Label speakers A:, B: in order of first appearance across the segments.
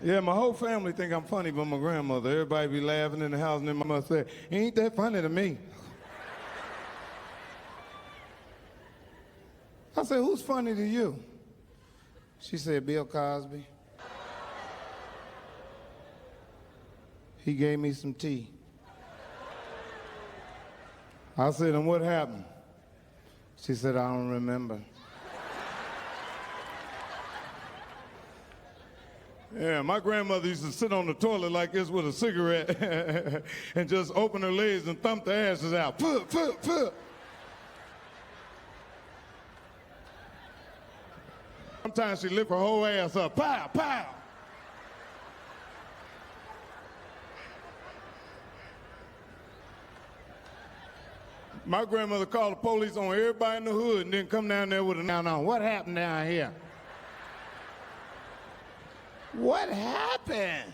A: Yeah, my whole family think I'm funny, but my grandmother, everybody be laughing in the house, and then my mother say, ain't that funny to me? I said, who's funny to you? She said, Bill Cosby. He gave me some tea. I said, and what happened? She said, I don't remember. Yeah, my grandmother used to sit on the toilet like this with a cigarette and just open her legs and thump the ashes out. Puh, puh, puh. Sometimes she lift her whole ass up. Pow, pow. My grandmother called the police on everybody in the hood and then come down there with a now on. What happened down here? What happened?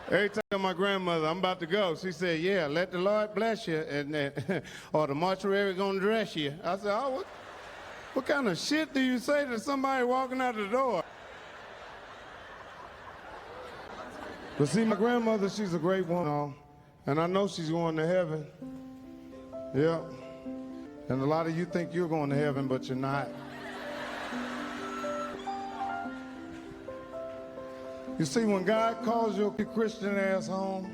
A: Every time my grandmother, I'm about to go, she said, yeah, let the Lord bless you, and or the mortuary gonna dress you. I said, oh, what kind of shit do you say to somebody walking out the door? But see, my grandmother, she's a great woman, and I know she's going to heaven. Yeah. And a lot of you think you're going to heaven, but you're not. You see, when God calls your Christian ass home,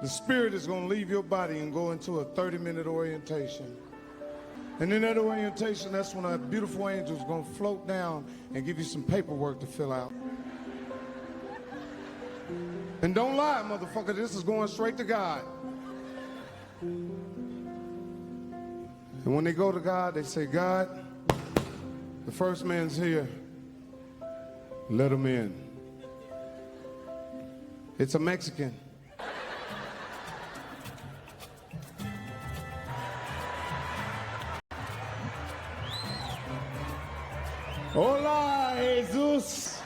A: the spirit is going to leave your body and go into a 30-minute orientation. And in that orientation, that's when a beautiful angel is going to float down and give you some paperwork to fill out. And don't lie, motherfucker, this is going straight to God. And when they go to God, they say, God, the first man's here. Let him in. It's a Mexican. Hola, Jesus.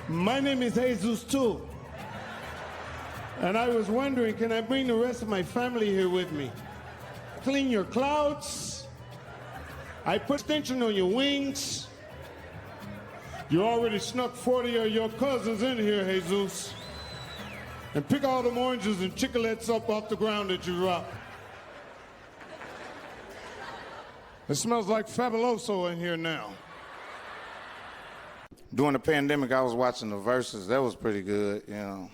A: My name is Jesus too. And I was wondering, can I bring the rest of my family here with me? Clean your clouds. I put extension on your wings. You already snuck 40 of your cousins in here, Jesus. And pick all them oranges and chiclets up off the ground that you dropped. It smells like Fabuloso in here now. During the pandemic, I was watching the verses. That was pretty good, you know.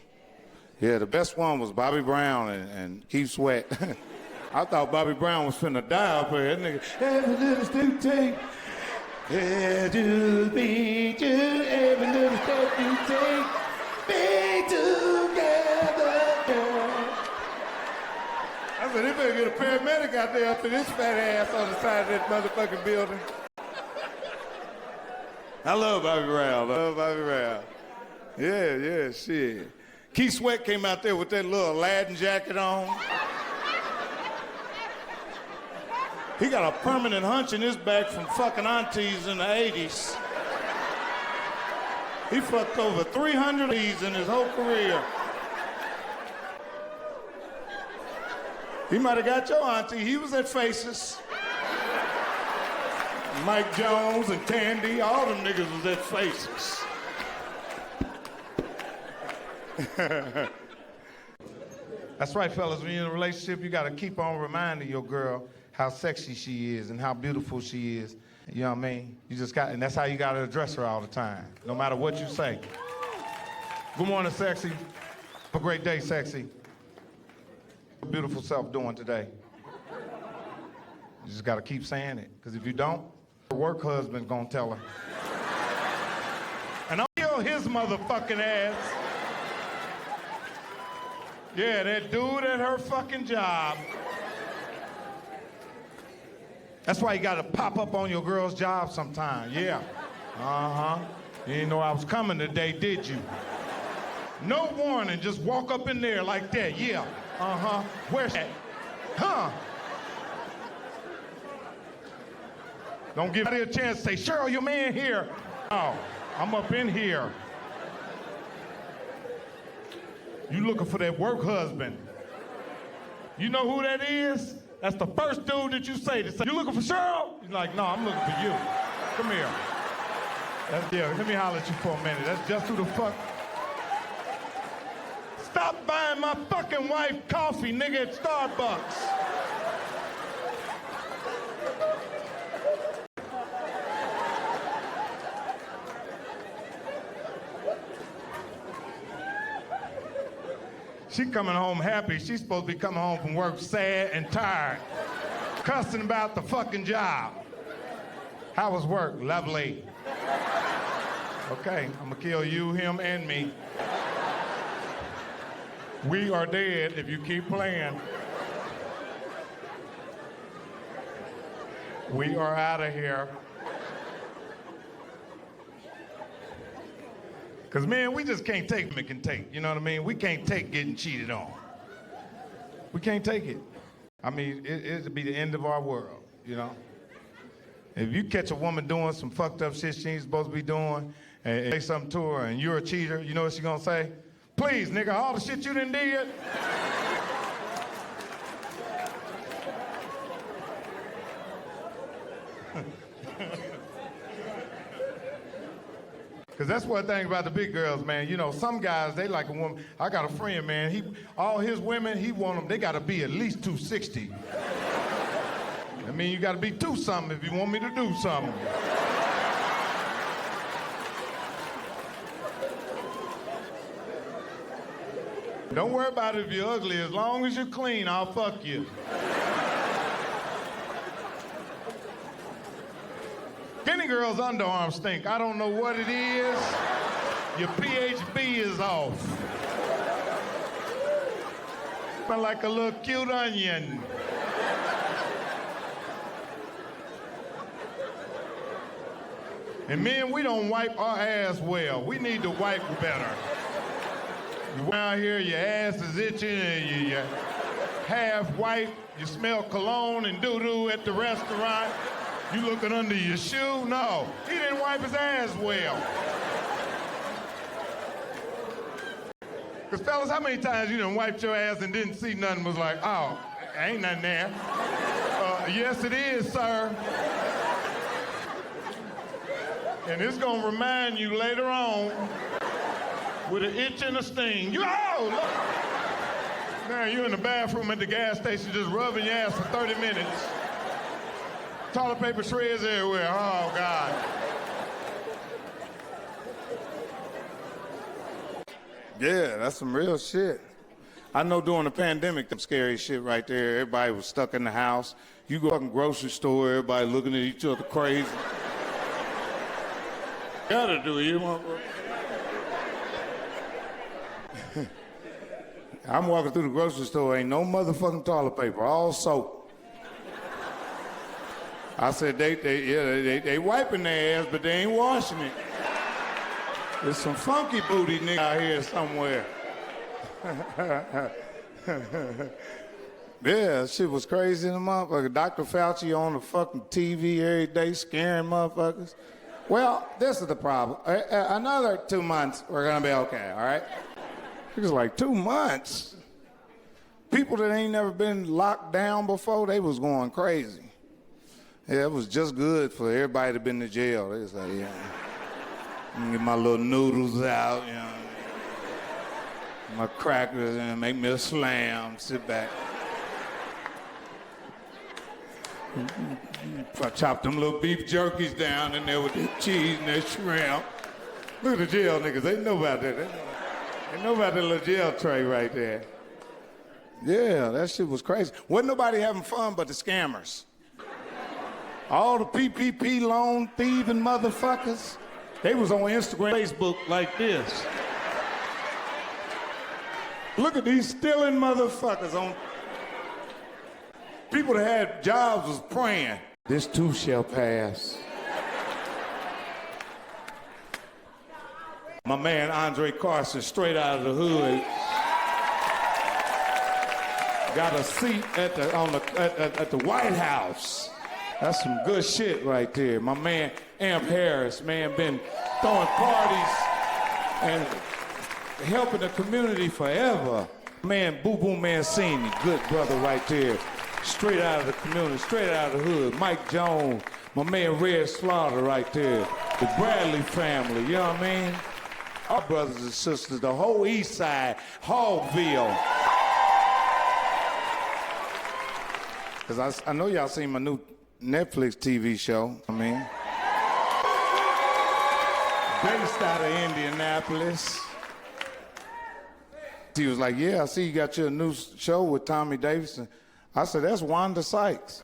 A: Yeah, the best one was Bobby Brown and Keith Sweat. I thought Bobby Brown was finna die up here. That nigga, every little step you take, to be to every little step you take, be together. I said, they better get a paramedic out there up to this fat ass on the side of that motherfucking building. I love Bobby Brown. I love Bobby Brown. Yeah, shit. Keith Sweat came out there with that little Aladdin jacket on. He got a permanent hunch in his back from fucking aunties in the 80s. He fucked over 300 of these in his whole career. He might have got your auntie. He was at Faces. Mike Jones and Candy, all them niggas was at Faces. That's right, fellas. When you're in a relationship, you got to keep on reminding your girl how sexy she is and how beautiful she is. You know what I mean? You just got, and that's how you got to address her all the time, no matter what you say. Good morning, sexy. Have a great day, sexy. Beautiful self doing today. You just got to keep saying it, because if you don't, her work husband's going to tell her. And I'll kill his motherfucking ass. Yeah, that dude at her fucking job. That's why you gotta pop up on your girl's job sometime, yeah. You didn't know I was coming today, did you? No warning, just walk up in there like that, yeah. Where's that? Huh? Don't give anybody a chance to say, Cheryl, your man here. Oh, I'm up in here. You looking for that work husband. You know who that is? That's the first dude that you say to say, you looking for Cheryl? He's like, no, I'm looking for you. Come here. Yeah, let me holler at you for a minute. That's just who the fuck. Stop buying my fucking wife coffee, nigga, at Starbucks. She coming home happy. She's supposed to be coming home from work sad and tired, cussing about the fucking job. How was work? Lovely. Okay, I'm gonna kill you, him, and me. We are dead if you keep playing. We are out of here. Because, man, we just can't take what we can take, you know what I mean? We can't take getting cheated on. We can't take it. I mean, it'd be the end of our world, you know? If you catch a woman doing some fucked up shit she ain't supposed to be doing, and say something to her, and you're a cheater, you know what she gonna say? Please, nigga, all the shit you done did. Because that's one thing about the big girls, man. You know, some guys, they like a woman. I got a friend, man. All his women, he want them, they got to be at least 260. I mean, you got to be 2-something if you want me to do something. Don't worry about it if you're ugly. As long as you're clean, I'll fuck you. Any girl's underarms stink. I don't know what it is. Your PHB is off. Smell like a little cute onion. And men, we don't wipe our ass well. We need to wipe better. You out here, your ass is itching, and you're half white. You smell cologne and doo-doo at the restaurant. You looking under your shoe? No, he didn't wipe his ass well. Because fellas, how many times you done wiped your ass and didn't see nothing, was like, oh, ain't nothing there. Yes, it is, sir. And it's gonna remind you later on with an itch and a sting. Look. Now you're in the bathroom at the gas station just rubbing your ass for 30 minutes. Toilet paper shreds everywhere. Oh, God. Yeah, that's some real shit. I know during the pandemic, them scary shit right there, everybody was stuck in the house. You go to the grocery store, everybody looking at each other crazy. Gotta do it. I'm walking through the grocery store, ain't no motherfucking toilet paper, all soap. I said, they wiping their ass, but they ain't washing it. There's some funky booty nigga out here somewhere. Yeah, shit was crazy in the motherfucker. Dr. Fauci on the fucking TV every day scaring motherfuckers. Well, this is the problem. Another 2 months, we're gonna be okay, all right? It was like 2 months. People that ain't never been locked down before, they was going crazy. Yeah, it was just good for everybody that been to jail. They was like, yeah, I'm gonna get my little noodles out, you know, my crackers, and make me a slam, sit back. I chopped them little beef jerkies down in there with the cheese and that shrimp. Look at the jail niggas, they know about that. They know about that little jail tray right there. Yeah, that shit was crazy. Wasn't nobody having fun but the scammers. All the PPP loan thieving motherfuckers, they was on Instagram, Facebook like this. Look at these stealing motherfuckers on. People that had jobs was praying, this too shall pass. My man Andre Carson, straight out of the hood, got a seat at the White House. That's some good shit right there. My man Amp Harris, man, been throwing parties and helping the community forever. Man, Boo Boo Mancini, good brother right there.
B: Straight out of the community, straight out of the hood. Mike Jones, my man Red Slaughter right there. The Bradley family, you know what I mean? Our brothers and sisters, the whole East Side, Hogville. Because I know y'all seen my new Netflix TV show, I mean. Based out of Indianapolis. He was like, yeah, I see you got your new show with Tommy Davidson. I said, that's Wanda Sykes.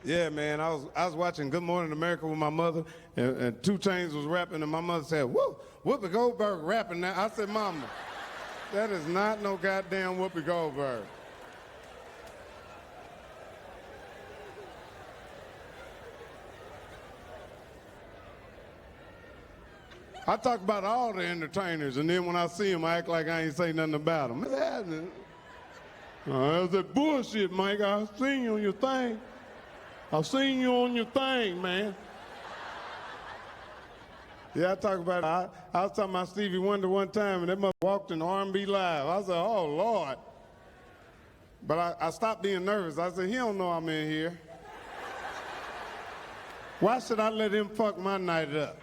C: Yeah, man, I was watching Good Morning America with my mother, and 2 Chainz was rapping, and my mother said, whoa, Whoopi Goldberg rapping now. I said, Mama, that is not no goddamn Whoopi Goldberg. I talk about all the entertainers, and then when I see them, I act like I ain't say nothing about them. What's happening? That's that bullshit, Mike. I seen you on your thing. I seen you on your thing, man. Yeah, I talk about it. I was talking about Stevie Wonder one time, and that mother walked in R&B Live. I said, oh, Lord. But I stopped being nervous. I said, he don't know I'm in here. Why should I let him fuck my night up?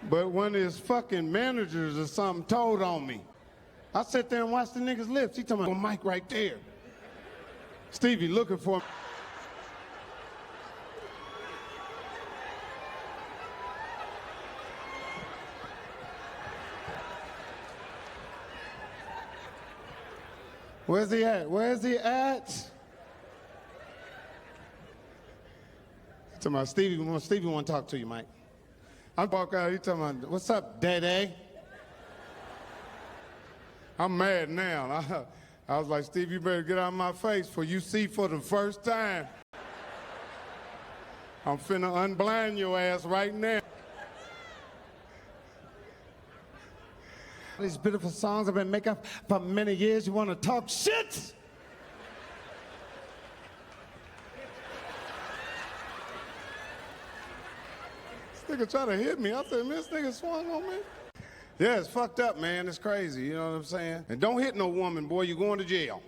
C: But when his fucking managers or something told on me, I sat there and watched the nigga's lips. He talking about Mike right there. Stevie looking for me. Where's he at? Where's he at? Talking about Stevie want to talk to you, Mike. I walk out, he talking about, what's up, Daddy? I'm mad now. I was like, Steve, you better get out of my face for you see for the first time. I'm finna unblind your ass right now. These beautiful songs I've been making for many years, you wanna talk shit? This nigga try to hit me. I said, man, this nigga swung on me. Yeah, it's fucked up, man. It's crazy, you know what I'm saying? And don't hit no woman, boy, you're going to jail.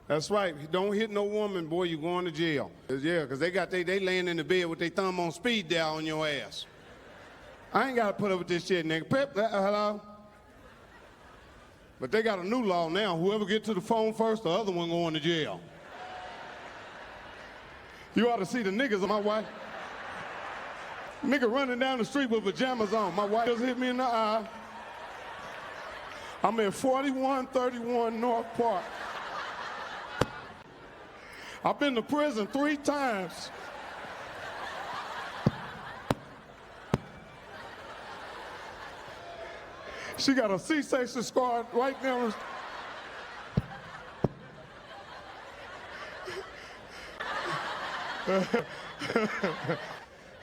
C: That's right. Don't hit no woman, boy, you're going to jail. Yeah, because they laying in the bed with their thumb on speed dial on your ass. I ain't got to put up with this shit, nigga. Pip, hello? But they got a new law now. Whoever gets to the phone first, the other one going to jail. You ought to see the niggas on my wife. Nigga running down the street with pajamas on. My wife just hit me in the eye. I'm at 4131 North Park. I've been to prison 3 times. She got a C-section scar right now.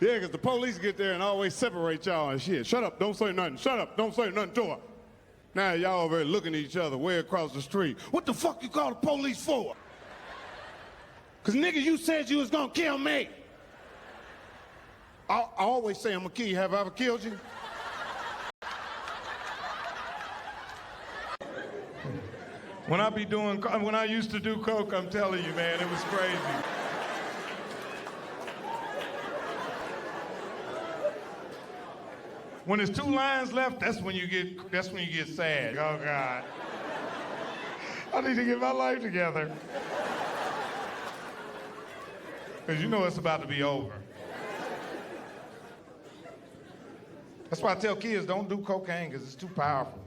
C: Yeah, because the police get there and always separate y'all and shit. Shut up, don't say nothing. Shut up, don't say nothing to her. Now y'all over there looking at each other way across the street. What the fuck you call the police for? Because nigga, you said you was gonna kill me. I always say I'm gonna kill you. Have I ever killed you?
A: When I used to do coke, I'm telling you, man, it was crazy. When there's 2 lines left, that's when you get sad. Oh God. I need to get my life together. Because you know it's about to be over. That's why I tell kids, don't do cocaine, because it's too powerful.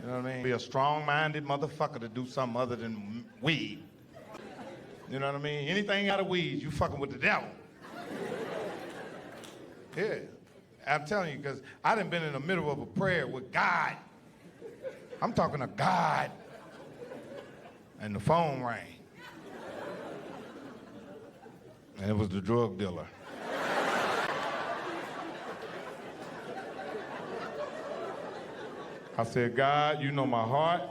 A: You know what I mean? Be a strong-minded motherfucker to do something other than weed. You know what I mean? Anything out of weed, you fucking with the devil. Yeah. I'm telling you, because I done been in the middle of a prayer with God. I'm talking to God. And the phone rang. And it was the drug dealer. I said, God, you know my heart.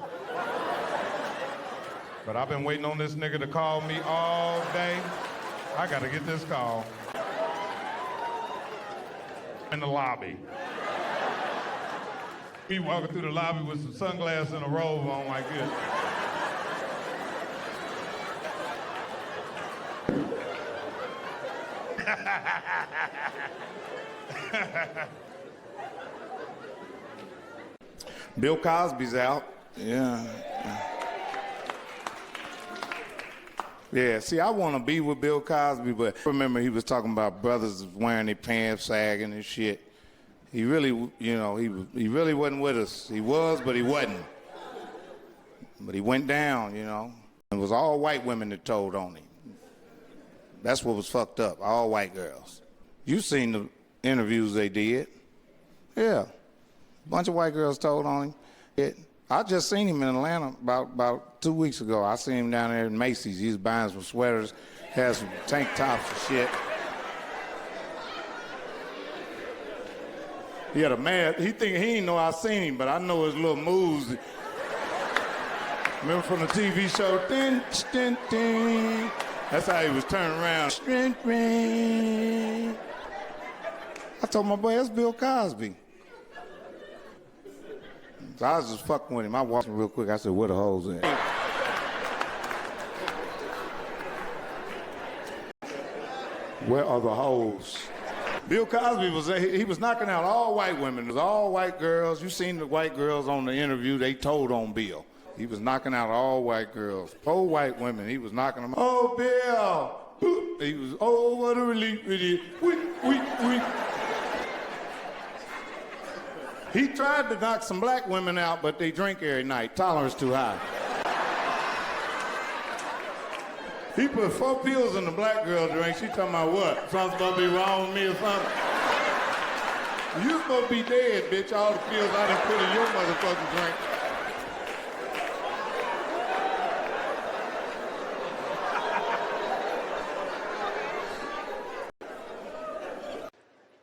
A: But I've been waiting on this nigga to call me all day. I gotta get this call. in the lobby. Me walking through the lobby with some sunglasses and a robe on like this.
B: Bill Cosby's out. Yeah. Yeah, see, I want to be with Bill Cosby, but remember he was talking about brothers wearing their pants sagging and shit. He really, you know, he really wasn't with us. He was, but he wasn't. But he went down, you know. It was all white women that told on him. That's what was fucked up, all white girls. You seen the interviews they did. Yeah, a bunch of white girls told on him. I just seen him in Atlanta about 2 weeks ago. I seen him down there in Macy's. He was buying some sweaters, had some tank tops and shit. He had a man, he didn't know I seen him, but I know his little moves. Remember from the TV show, ding, ding, ding. That's how he was turning around. Ding, ding. I told my boy, that's Bill Cosby. So I was just fucking with him. I walked him real quick. I said, where the hoes at? Where are the hoes? Bill Cosby was knocking out all white women. It was all white girls. You seen the white girls on the interview. They told on Bill. He was knocking out all white girls. Poor white women. He was knocking them out. Oh, Bill. He was, oh, what a relief it is. We. He tried to knock some black women out, but they drink every night. Tolerance too high. He put 4 pills in the black girl drink. She talking about what? Something's supposed to be wrong with me or something? You supposed to be dead, bitch. All the pills I done put in your motherfucking drink.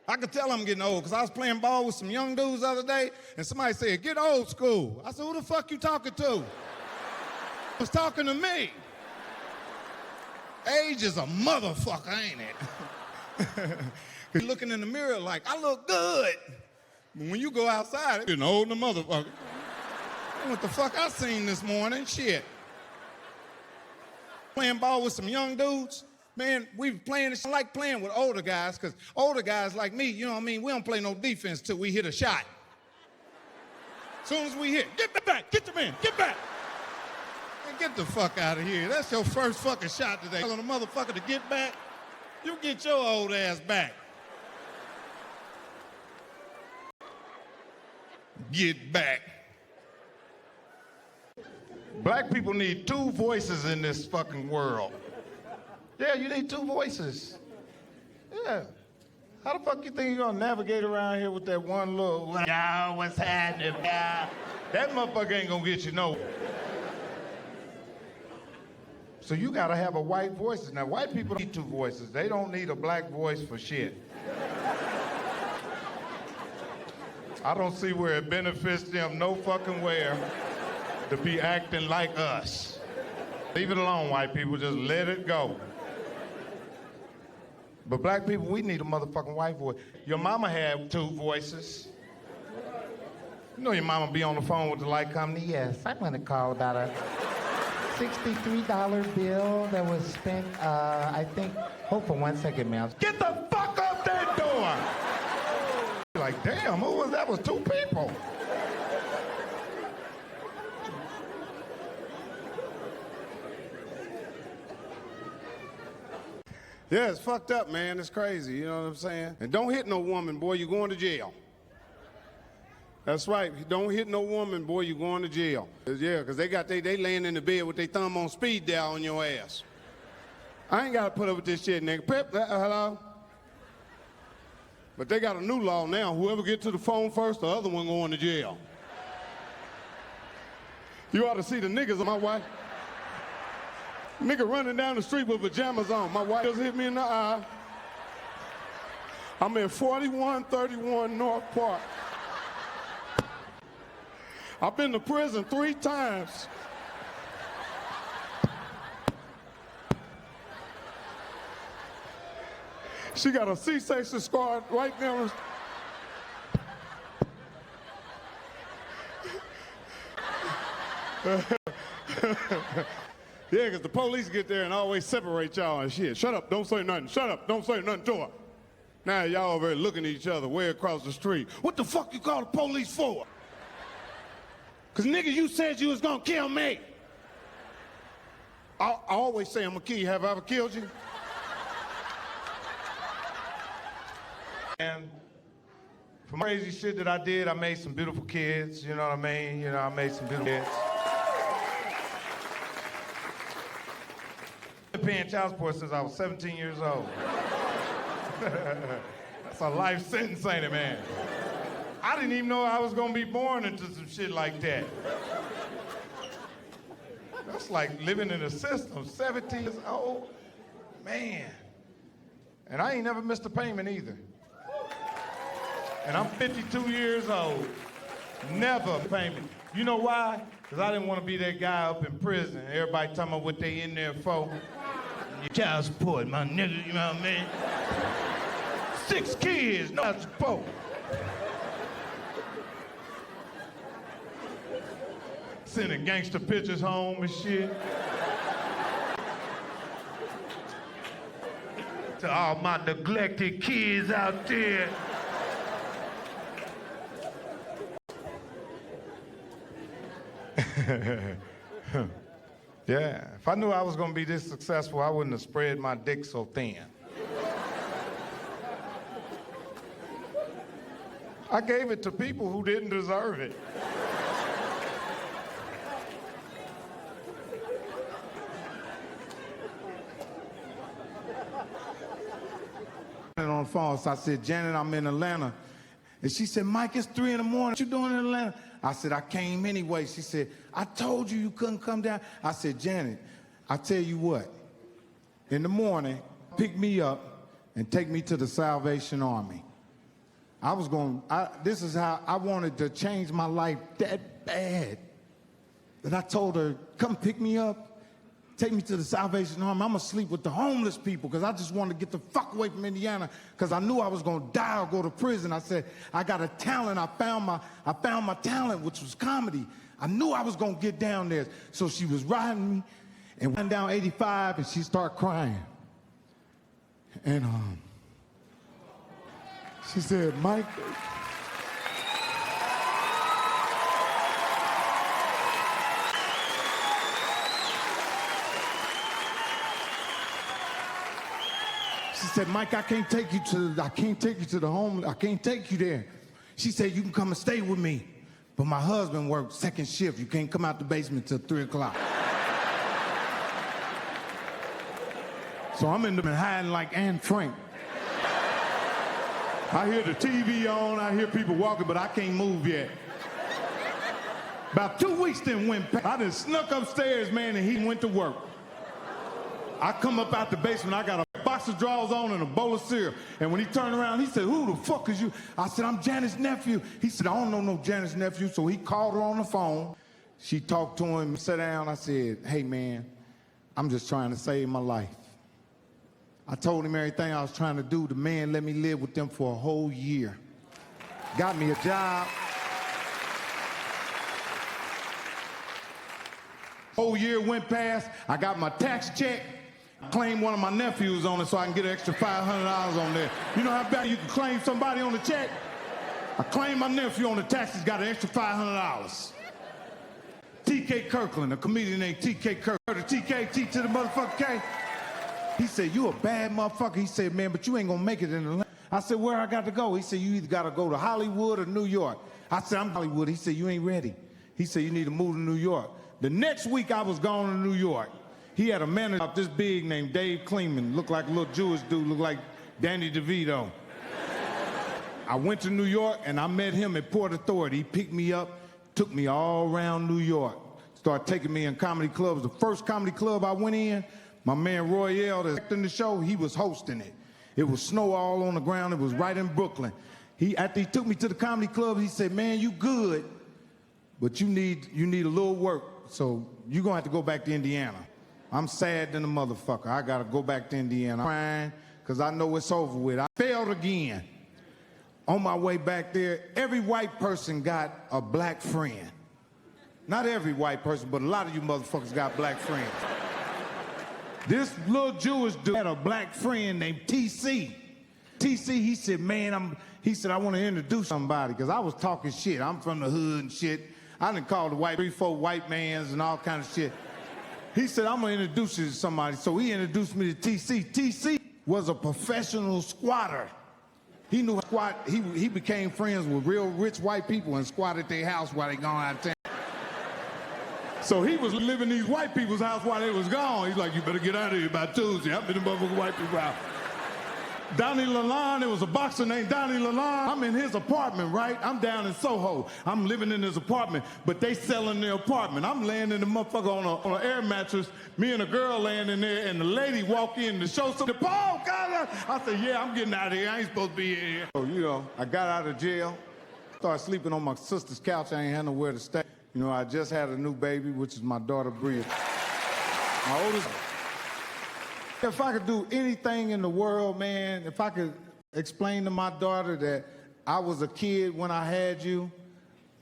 C: I could tell I'm getting old because I was playing ball with some young dudes the other day, and somebody said, get old school. I said, who the fuck you talking to? I was talking to me. Age is a motherfucker, ain't it? You're looking in the mirror like, I look good. But when you go outside, you're an older motherfucker. What the fuck I seen this morning? Shit. Playing ball with some young dudes. Man, we playing this. I like playing with older guys, because older guys like me, you know what I mean, we don't play no defense till we hit a shot. As soon as we hit, get back, get your man, get back. Man, get the fuck out of here. That's your first fucking shot today. Telling a motherfucker to get back, you get your old ass back. Get back.
A: Black people need 2 voices in this fucking world. Yeah, you need 2 voices. Yeah. How the fuck you think you're gonna navigate around here with that one little, y'all, what's happening, y'all? That motherfucker ain't gonna get you nowhere. So you gotta have a white voice. Now, white people need 2 voices. They don't need a black voice for shit. I don't see where it benefits them no fucking where to be acting like us. Leave it alone, white people, just let it go. But black people, we need a motherfucking white voice. Your mama had 2 voices. You know your mama be on the phone with the light company? Yes, I'm gonna call about a $63 bill that was spent, I think, hold for 1 second, ma'am. Get the fuck up that door! Like, damn, who was that? Was 2 people.
C: Yeah, it's fucked up, man. It's crazy, you know what I'm saying? And don't hit no woman, boy, you're going to jail. That's right. Don't hit no woman, boy, you're going to jail. Yeah, because they laying in the bed with their thumb on speed dial on your ass. I ain't got to put up with this shit, nigga. Pip, hello? But they got a new law now. Whoever gets to the phone first, the other one going to jail. You ought to see the niggas on my wife. Nigga running down the street with pajamas on. My wife just hit me in the eye. I'm in 4131 North Park. I've been to prison 3 times. She got a C-section scar right there. Yeah, because the police get there and always separate y'all and shit. Shut up, don't say nothing. Shut up, don't say nothing to her. Now y'all over there looking at each other way across the street. What the fuck you call the police for? Because nigga, you said you was gonna kill me. I always say I'm gonna kill you. Have I ever killed you?
A: And from crazy shit that I did, I made some beautiful kids, you know what I mean? You know, I made some beautiful kids. I've been paying child support since I was 17 years old. That's a life sentence, ain't it, man? I didn't even know I was gonna be born into some shit like that. That's like living in a system, 17 years old, man. And I ain't never missed a payment either. And I'm 52 years old, never a payment. You know why? Because I didn't want to be that guy up in prison. Everybody talking about what they in there for. Your child support, my nigga, you know what I mean? 6 kids, no child support. Sending gangster pictures home and shit. To all my neglected kids out there. Yeah, if I knew I was gonna be this successful, I wouldn't have spread my dick so thin. I gave it to people who didn't deserve it.
C: On the phone, so I said, Janet, I'm in Atlanta. And she said, Mike, it's 3 in the morning. What you doing in Atlanta? I said, I came anyway. She said, I told you couldn't come down. I said, Janet, I tell you what, in the morning, pick me up and take me to the Salvation Army. This is how I wanted to change my life that bad. That I told her, come pick me up, take me to the Salvation Army. I'm gonna sleep with the homeless people because I just wanted to get the fuck away from Indiana because I knew I was gonna die or go to prison. I said, I got a talent. I found my talent, which was comedy. I knew I was gonna get down there. So she was riding me and went down 85 and she started crying. And she said, Mike, she said, Mike, I can't take you to the home. I can't take you there. She said, you can come and stay with me. But my husband works second shift. You can't come out the basement till 3 o'clock. So I'm in there hiding like Anne Frank. I hear the TV on, I hear people walking, but I can't move yet. About 2 weeks then went past. I done snuck upstairs, man, and he went to work. I come up out the basement, I got a box of drawers on and a bowl of cereal. And when he turned around, he said, who the fuck is you? I said, I'm Janet's nephew. He said, I don't know no Janet's nephew. So he called her on the phone. She talked to him, sat down. I said, hey, man, I'm just trying to save my life. I told him everything I was trying to do. The man let me live with them for a whole year. Got me a job. Whole year went past. I got my tax check. Claim one of my nephews on it so I can get an extra $500 on there. You know how bad you can claim somebody on the check? I claimed my nephew on the taxes, got an extra $500. T.K. Kirkland, a comedian named T.K. Kirkland. The T.K. T to the motherfucker K. He said, you a bad motherfucker. He said, man, but you ain't gonna make it in Atlanta. I said, where I got to go? He said, you either got to go to Hollywood or New York. I said, I'm Hollywood. He said, you ain't ready. He said, you need to move to New York. The next week I was gone to New York. He had a manager up this big named Dave Kleeman. Looked like a little Jewish dude, looked like Danny DeVito. I went to New York and I met him at Port Authority. He picked me up, took me all around New York. Started taking me in comedy clubs. The first comedy club I went in, my man Royale, that's acting the show, he was hosting it. It was snow all on the ground. It was right in Brooklyn. After he took me to the comedy club, he said, man, you good, but you need a little work. So you're gonna have to go back to Indiana. I'm sad than a motherfucker. I gotta go back to Indiana. I'm crying, because I know it's over with. I failed again. On my way back there, every white person got a black friend. Not every white person, but a lot of you motherfuckers got black friends. This little Jewish dude had a black friend named TC. TC, he said, man, he said, I want to introduce somebody, because I was talking shit. I'm from the hood and shit. I done called the white 3-4 white mans and all kind of shit. He said, I'm going to introduce you to somebody. So he introduced me to TC. TC was a professional squatter. He knew squat. He became friends with real rich white people and squatted their house while they gone out of town. So he was living in these white people's house while they was gone. He's like, you better get out of here by Tuesday. I'm in the motherfucking white people's house. Donnie Lalonde, there was a boxer named Donnie Lalonde. I'm in his apartment, right? I'm down in Soho. I'm living in his apartment, but they selling their apartment. I'm laying in the motherfucker on an air mattress, me and a girl laying in there, and the lady walk in to show something. Oh, God! I said, yeah, I'm getting out of here. I ain't supposed to be here. So, you know, I got out of jail, started sleeping on my sister's couch. I ain't had nowhere to stay. You know, I just had a new baby, which is my daughter, Bria. My oldest. If I could do anything in the world, man, if I could explain to my daughter that I was a kid when I had you,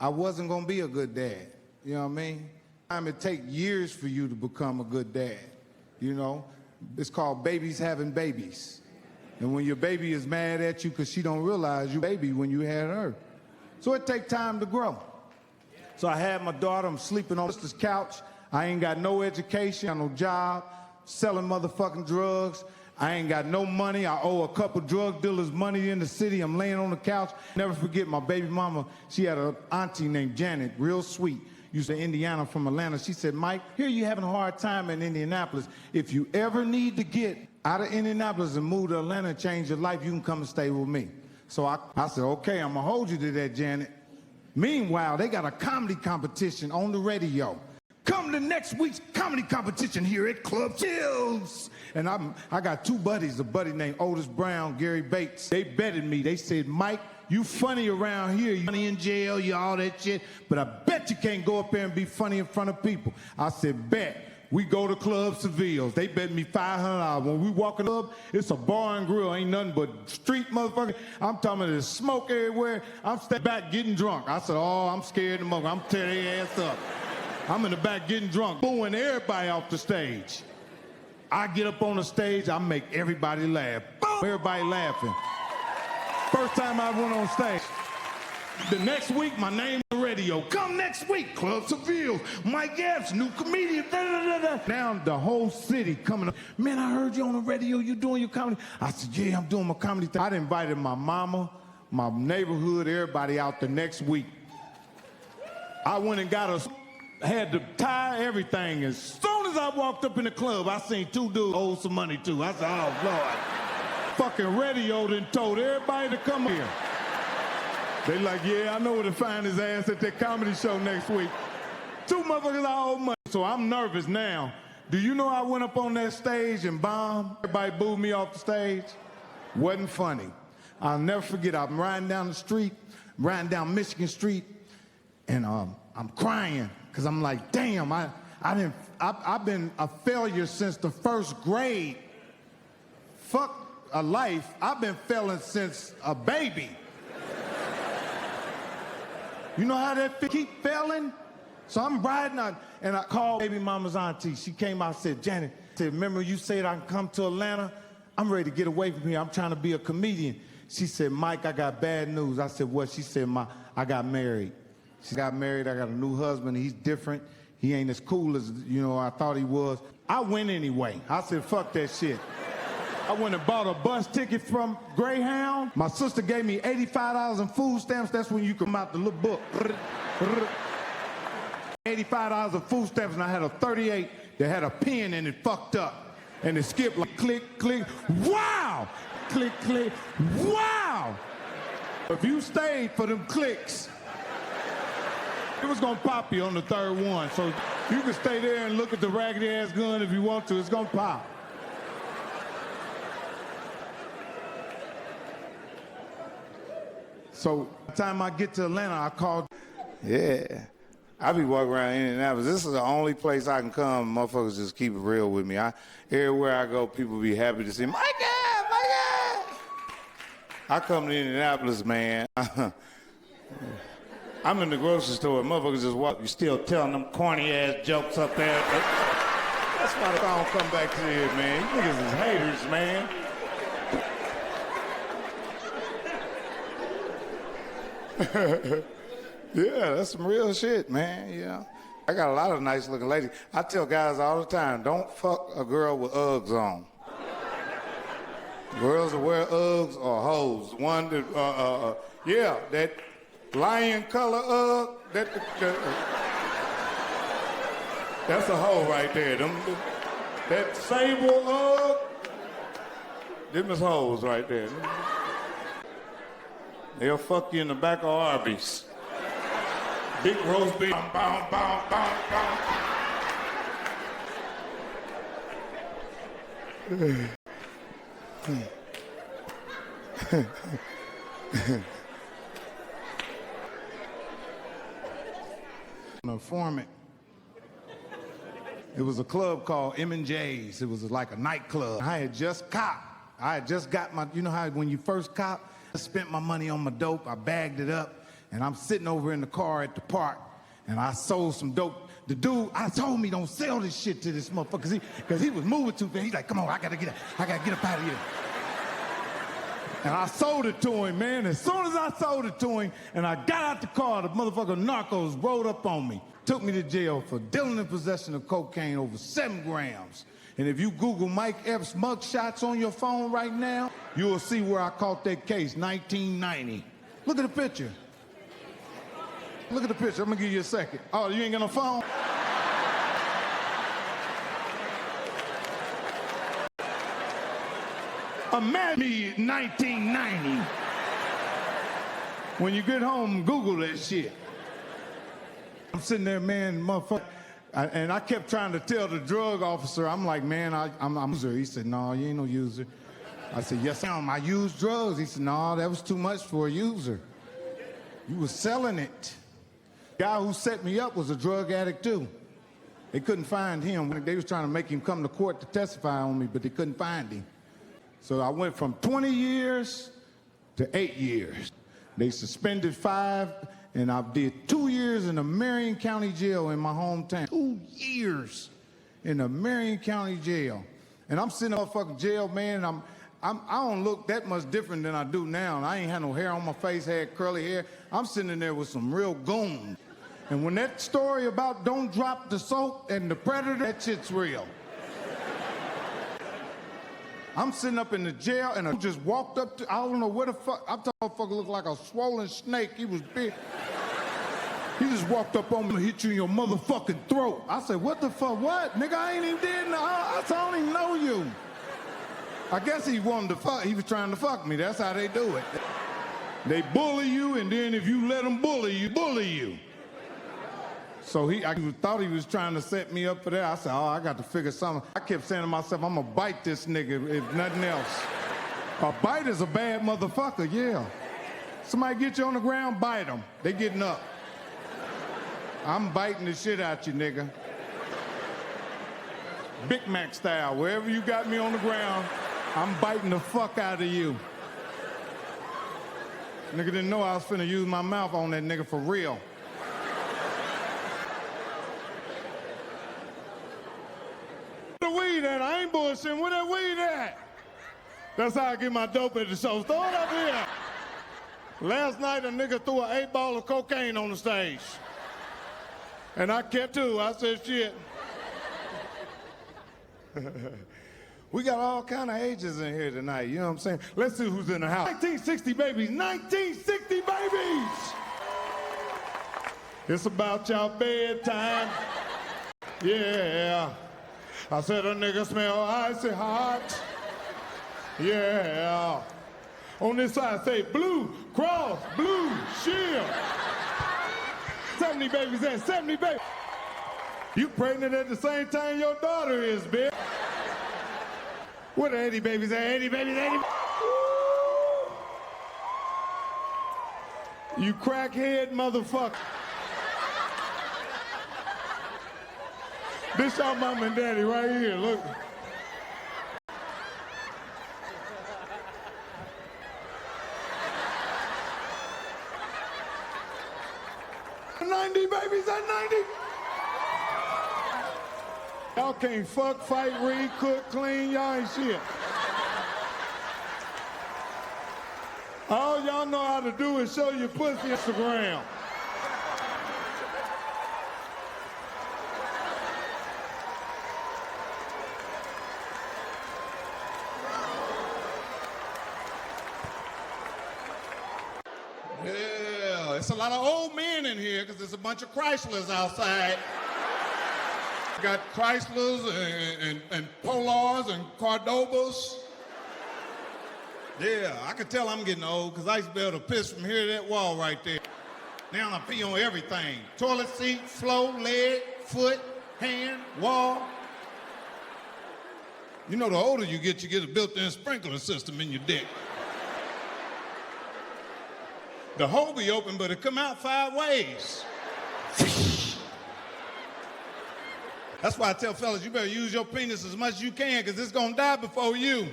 C: I wasn't gonna be a good dad. You know what I mean? It takes years for you to become a good dad. You know, it's called babies having babies. And when your baby is mad at you because she don't realize you baby when you had her. So it takes time to grow. So I had my daughter, I'm sleeping on sister's couch. I ain't got no education, no job. Selling motherfucking drugs. I ain't got no money. I owe a couple drug dealers money in the city. I'm laying on the couch. Never forget my baby mama. She had an auntie named Janet, real sweet. Used to Indiana from Atlanta. She said, Mike, here you having a hard time in Indianapolis. If you ever need to get out of Indianapolis and move to Atlanta and change your life, you can come and stay with me. So I said, okay, I'm gonna hold you to that, Janet. Meanwhile, they got a comedy competition on the radio. Come to next week's comedy competition here at Club Chills. And I got two buddies, a buddy named Otis Brown, Gary Bates. They betted me. They said, Mike, you funny around here. You funny in jail, you all that shit. But I bet you can't go up there and be funny in front of people. I said, bet. We go to Club Seville's. They bet me $500. When we walk in the club, it's a bar and grill. Ain't nothing but street motherfucker. I'm talking about there's smoke everywhere. I'm stepping back getting drunk. I said, oh, I'm scared of them. I'm tearing their ass up. I'm in the back getting drunk, booing everybody off the stage. I get up on the stage, I make everybody laugh. Boom! Everybody laughing. First time I went on stage. The next week, my name on the radio. Come next week, Club Seville. Mike Epps, new comedian. Da, da, da, da. Now the whole city coming up. Man, I heard you on the radio. You doing your comedy? I said, yeah, I'm doing my comedy thing. I invited my mama, my neighborhood, everybody out the next week. I went and got a... had to tie everything. As soon as I walked up in the club, I seen two dudes owe some money too. I said, oh, Lord. Fucking radio done told everybody to come here. They like, yeah, I know where to find his ass at that comedy show next week. Two motherfuckers I owe money. So I'm nervous now. Do you know I went up on that stage and bombed? Everybody booed me off the stage. Wasn't funny. I'll never forget, I'm riding down the street, riding down Michigan Street, and I'm crying. Because I'm like, damn, I've been a failure since the first grade. Fuck a life, I've been failing since a baby. You know how that keep failing? So I'm riding out, and I called baby mama's auntie. She came out and said, Janet, remember you said I can come to Atlanta? I'm ready to get away from here. I'm trying to be a comedian. She said, Mike, I got bad news. I said, what? She said, I got married. She got married, I got a new husband, he's different. He ain't as cool as, you know, I thought he was. I went anyway. I said, fuck that shit. I went and bought a bus ticket from Greyhound. My sister gave me $85 in food stamps. That's when you come out the little book. $85 in food stamps, and I had a 38 that had a pen in it fucked up. And it skipped like click, click, wow! Click, click, wow! If you stayed for them clicks, it was gonna pop you on the third one. So you can stay there and look at the raggedy ass gun if you want to. It's gonna pop. So by the time I get to Atlanta, I called.
B: Yeah. I be walking around Indianapolis. This is the only place I can come. Motherfuckers just keep it real with me. Everywhere I go, people be happy to see Mike Epps, Mike Epps. I come to Indianapolis, man. I'm in the grocery store, motherfuckers just walk, you still telling them corny ass jokes up there. That's why I don't come back to here, man. You niggas is haters, man. Yeah, that's some real shit, man. Yeah. I got a lot of nice looking ladies. I tell guys all the time, don't fuck a girl with Uggs on. Girls that wear Uggs or hoes. One that, yeah, that lion color Ugg, that's a hoe right there. That sable Ugg, them is hoes right there. They'll fuck you in the back of Arby's. Big roast beef. Bow, bow, bow, bow,
A: An informant. It was a club called M&J's. It was like a nightclub. I had just copped. I had just got my, you know how when you first cop, I spent my money on my dope, I bagged it up, and I'm sitting over in the car at the park, and I sold some dope. The dude, I told me don't sell this shit to this motherfucker, because he was moving too fast. He's like, come on, I gotta get up out of here. And I sold it to him, man. As soon as I sold it to him, and I got out the car, the motherfucker narcos rolled up on me. Took me to jail for dealing in possession of cocaine over 7 grams. And if you Google Mike Epps mugshots on your phone right now, you'll see where I caught that case, 1990. Look at the picture. Look at the picture. I'm gonna give you a second. Oh, you ain't got no phone? Imagine me 1990. When you get home, Google that shit. I'm sitting there, man, motherfucker. And I kept trying to tell the drug officer, I'm like, man, I'm a user. He said, no, you ain't no user. I said, yes, I use drugs. He said, no, that was too much for a user. You was selling it. The guy who set me up was a drug addict too. They couldn't find him. They was trying to make him come to court to testify on me, but they couldn't find him. So I went from 20 years to 8 years. They suspended 5, and I did 2 years in the Marion County Jail in my hometown. 2 years in the Marion County Jail. And I'm sitting in a fucking jail, man, and I don't look that much different than I do now. And I ain't had no hair on my face, had curly hair. I'm sitting in there with some real goons. And when that story about don't drop the soap and the predator, that shit's real. I'm sitting up in the jail, and I just walked up to, I don't know where the fuck, I thought the motherfucker looked like a swollen snake. He was big. He just walked up on me and hit you in your motherfucking throat. I said, what the fuck, what? Nigga, I ain't even did nothing. I don't even know you. I guess he wanted to fuck, he was trying to fuck me. That's how they do it. They bully you, and then if you let them bully you. So I thought he was trying to set me up for that. I said, oh, I got to figure something. I kept saying to myself, I'm gonna bite this nigga if nothing else. A bite is a bad motherfucker, yeah. Somebody get you on the ground, bite them. They getting up. I'm biting the shit out you, nigga. Big Mac style, wherever you got me on the ground, I'm biting the fuck out of you. Nigga didn't know I was finna use my mouth on that nigga for real. Where the weed at? I ain't bullshitting. Where that weed at? That's how I get my dope at the show. Throw it up here. Last night, a nigga threw an 8-ball of cocaine on the stage. And I kept to. I said, shit. We got all kind of ages in here tonight, you know what I'm saying? Let's see who's in the house. 1960 babies, 1960 babies! It's about y'all bedtime. Yeah. I said a nigga smell icy hot. Yeah. On this side, say Blue Cross Blue Shield. 70 babies and 70 babies. You pregnant at the same time your daughter is, bitch. What are 80 babies at? 80 babies, 80. You crackhead motherfucker. This your mom and daddy right here, look.
C: 90, baby, is that 90? Y'all can't fuck, fight, read, cook, clean, y'all ain't shit. All y'all know how to do is show your pussy Instagram. Yeah, it's a lot of old men in here because there's a bunch of Chryslers outside. Got Chryslers and Polars and Cordobas. Yeah, I can tell I'm getting old because I used to be able to piss from here to that wall right there. Now I pee on everything. Toilet seat, floor, leg, foot, hand, wall. You know, the older you get a built-in sprinkler system in your dick. The hole be open, but it come out 5 ways. That's why I tell fellas, you better use your penis as much as you can, because it's gonna die before you.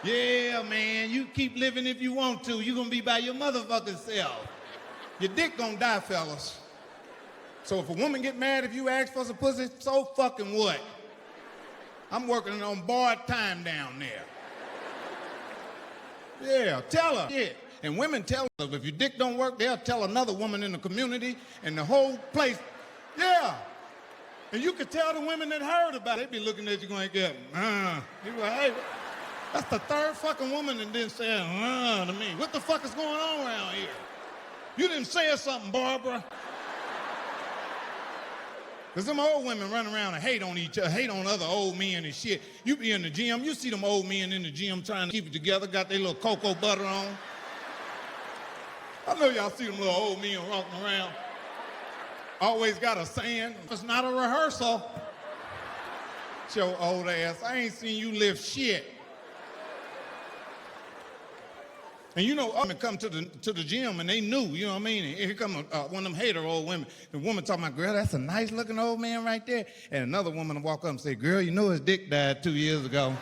C: Yeah, man, you keep living if you want to. You gonna be by your motherfucking self. Your dick gonna die, fellas. So if a woman get mad if you ask for some pussy, so fucking what? I'm working on borrowed time down there. Yeah, tell her. Yeah. And women tell her, if your dick don't work, they'll tell another woman in the community and the whole place. Yeah. And you could tell the women that heard about it, they be looking at you going, yeah, You go, hey, that's the third fucking woman that didn't say to me. What the fuck is going on around here? You didn't say something, Barbara. Because them old women run around and hate on each other, hate on other old men and shit. You be in the gym, you see them old men in the gym trying to keep it together, got their little cocoa butter on. I know y'all see them little old men walking around. Always got a saying, it's not a rehearsal. It's your old ass, I ain't seen you lift shit. And you know, women come to the gym and they knew, you know what I mean? And here come one of them hater old women. The woman talking about, girl, that's a nice looking old man right there. And another woman will walk up and say, girl, you know his dick died 2 years ago.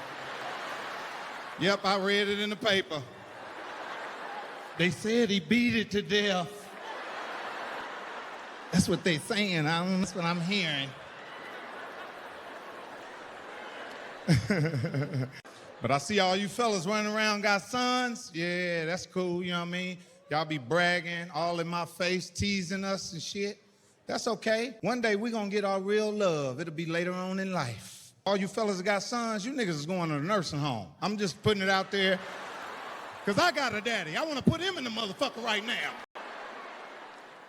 C: Yep, I read it in the paper. They said he beat it to death. That's what they saying, that's what I'm hearing. But I see all you fellas running around got sons. Yeah, that's cool, you know what I mean? Y'all be bragging all in my face, teasing us and shit. That's okay. One day we gonna get our real love. It'll be later on in life. All you fellas that got sons, you niggas is going to the nursing home. I'm just putting it out there. Cause I got a daddy. I wanna put him in the motherfucker right now.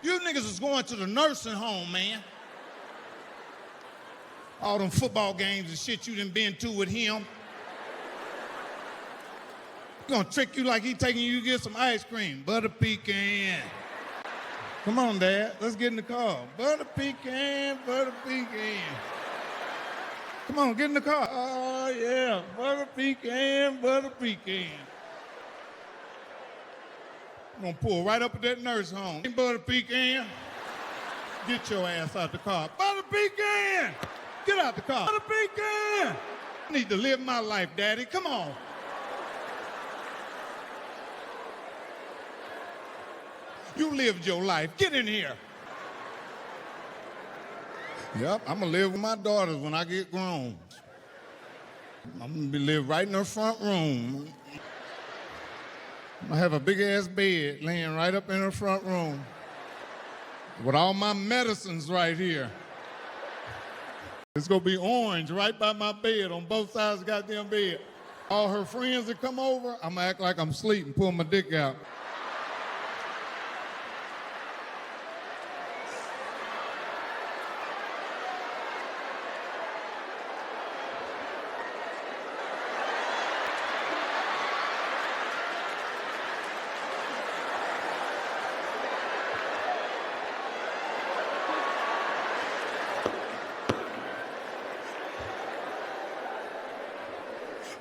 C: You niggas is going to the nursing home, man. All them football games and shit you done been to with him. Gonna trick you like he taking you to get some ice cream. Butter pecan. Come on, Dad, let's get in the car. Butter pecan, butter pecan. Come on, get in the car. Oh, yeah, butter pecan, butter pecan. I'm gonna pull right up at that nursing home. Butter pecan, get your ass out the car. Butter pecan, get out the car. Butter pecan. I need to live my life, Daddy, come on. You lived your life, get in here. Yep, I'm gonna live with my daughters when I get grown. I'm gonna live right in her front room. I'm gonna have a big ass bed laying right up in her front room with all my medicines right here. It's gonna be orange right by my bed on both sides of the goddamn bed. All her friends that come over, I'm gonna act like I'm asleep and pull my dick out.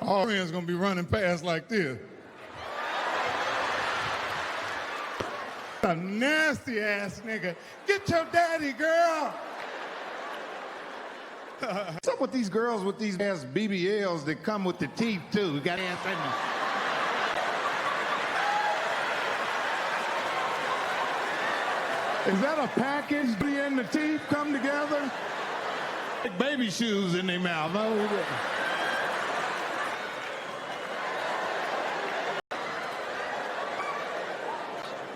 C: All friends gonna be running past like this. A nasty ass nigga. Get your daddy, girl. What's up with these girls with these ass BBLs that come with the teeth too? We got ass in them. Is that a package? And the teeth come together? Like baby shoes in their mouth.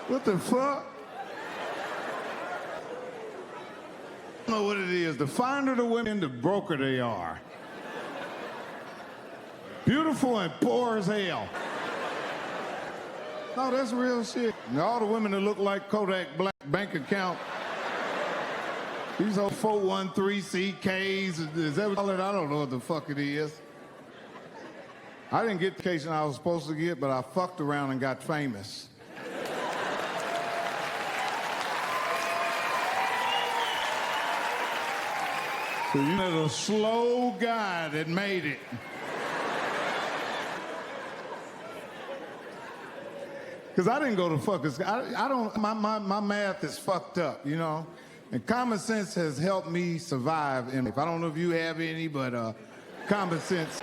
C: What the fuck? I don't know what it is. The finer the women, the broker they are. Beautiful and poor as hell. No, that's real shit. And all the women that look like Kodak Black bank account. These old 413CKs, is that what I don't know what the fuck it is. I didn't get the education I was supposed to get, but I fucked around and got famous. So you know the slow guy that made it. Because I didn't go to fuckers. I don't, my math is fucked up, you know? And common sense has helped me survive in life. I don't know if you have any, but common sense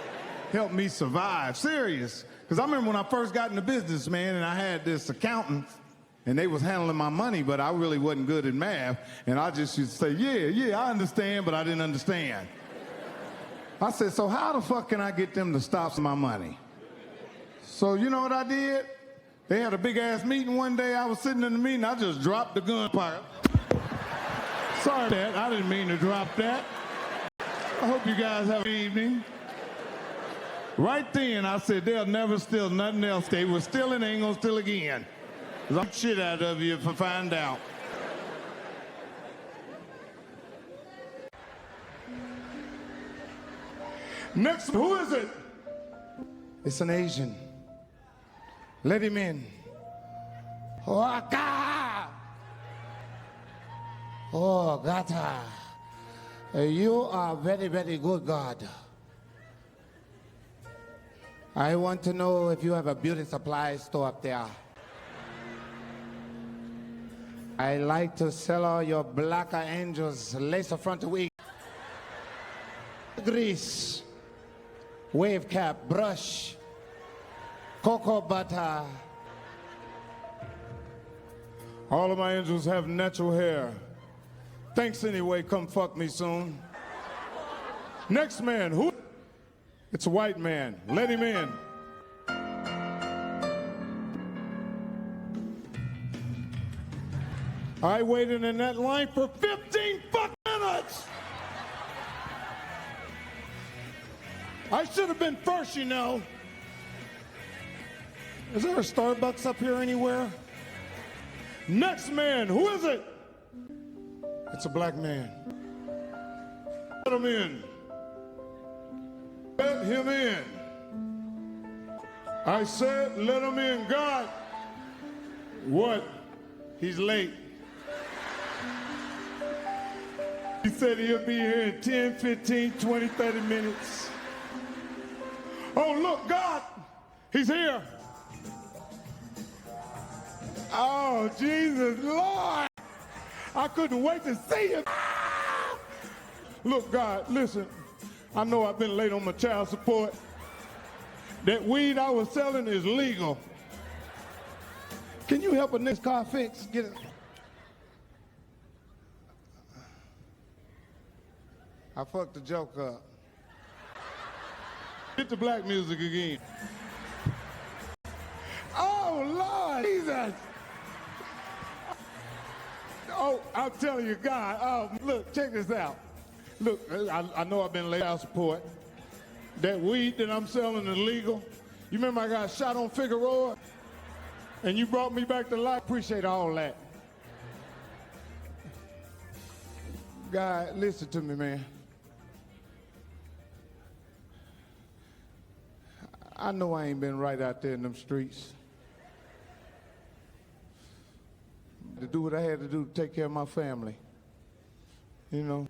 C: helped me survive. Serious. Because I remember when I first got into business, man, and I had this accountant, and they was handling my money, but I really wasn't good at math. And I just used to say, yeah, I understand, but I didn't understand. I said, so how the fuck can I get them to stop my money? So you know what I did? They had a big-ass meeting one day. I was sitting in the meeting. I just dropped the gun pocket. Sorry, Dad. I didn't mean to drop that. I hope you guys have a good evening. Right then, I said, they'll never steal nothing else. They were stealing, they ain't gonna steal again. Because I'm shit out of you if I find out. Next, who is it? It's an Asian. Let him in. Oh, God. Oh, Gata. You are very, very good, God. I want to know if you have a beauty supply store up there. I like to sell all your black angels, lace front wig, grease, wave cap, brush, cocoa butter. All of my angels have natural hair. Thanks anyway, come fuck me soon. Next man, who? It's a white man, let him in. I waited in that line for 15 fucking minutes. I should have been first, you know. Is there a Starbucks up here anywhere? Next man, who is it? It's a black man. Let him in. Let him in. I said, let him in. God. What? He's late. He said he'll be here in 10, 15, 20, 30 minutes. Oh, look, God. He's here. Oh, Jesus, Lord. I couldn't wait to see him. Look, God, listen. I know I've been late on my child support. That weed I was selling is legal. Can you help a nigga's car fix? Get it. I fucked the joke up. Get the black music again. Oh, Lord Jesus. Oh, I'm telling you, God. Oh, look, check this out. Look, I know I've been late on support. That weed that I'm selling is legal. You remember I got shot on Figueroa? And you brought me back to life? Appreciate all that. God, listen to me, man. I know I ain't been right out there in them streets. To do what I had to do to take care of my family. You know?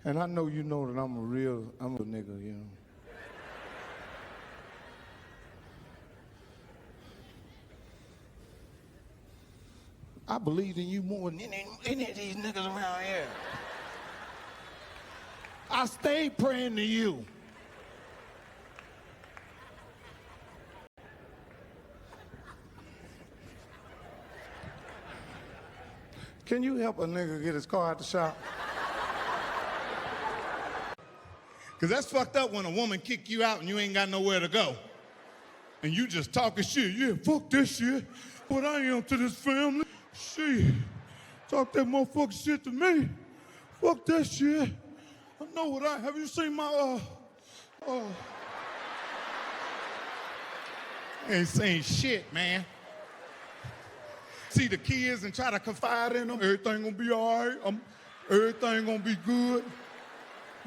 C: And I know you know that I'm a nigga, you know. I believe in you more than any of these niggas around here. I stayed praying to you. Can you help a nigga get his car out the shop?
D: Because that's fucked up when a woman kick you out and you ain't got nowhere to go. And you just talking shit. Yeah, fuck this shit. What I am to this family. Shit. Talk that motherfucking shit to me. Fuck that shit. I know what have you seen my, Ain't saying shit, man. See the kids and try to confide in them. Everything gonna be all right. Everything gonna be good.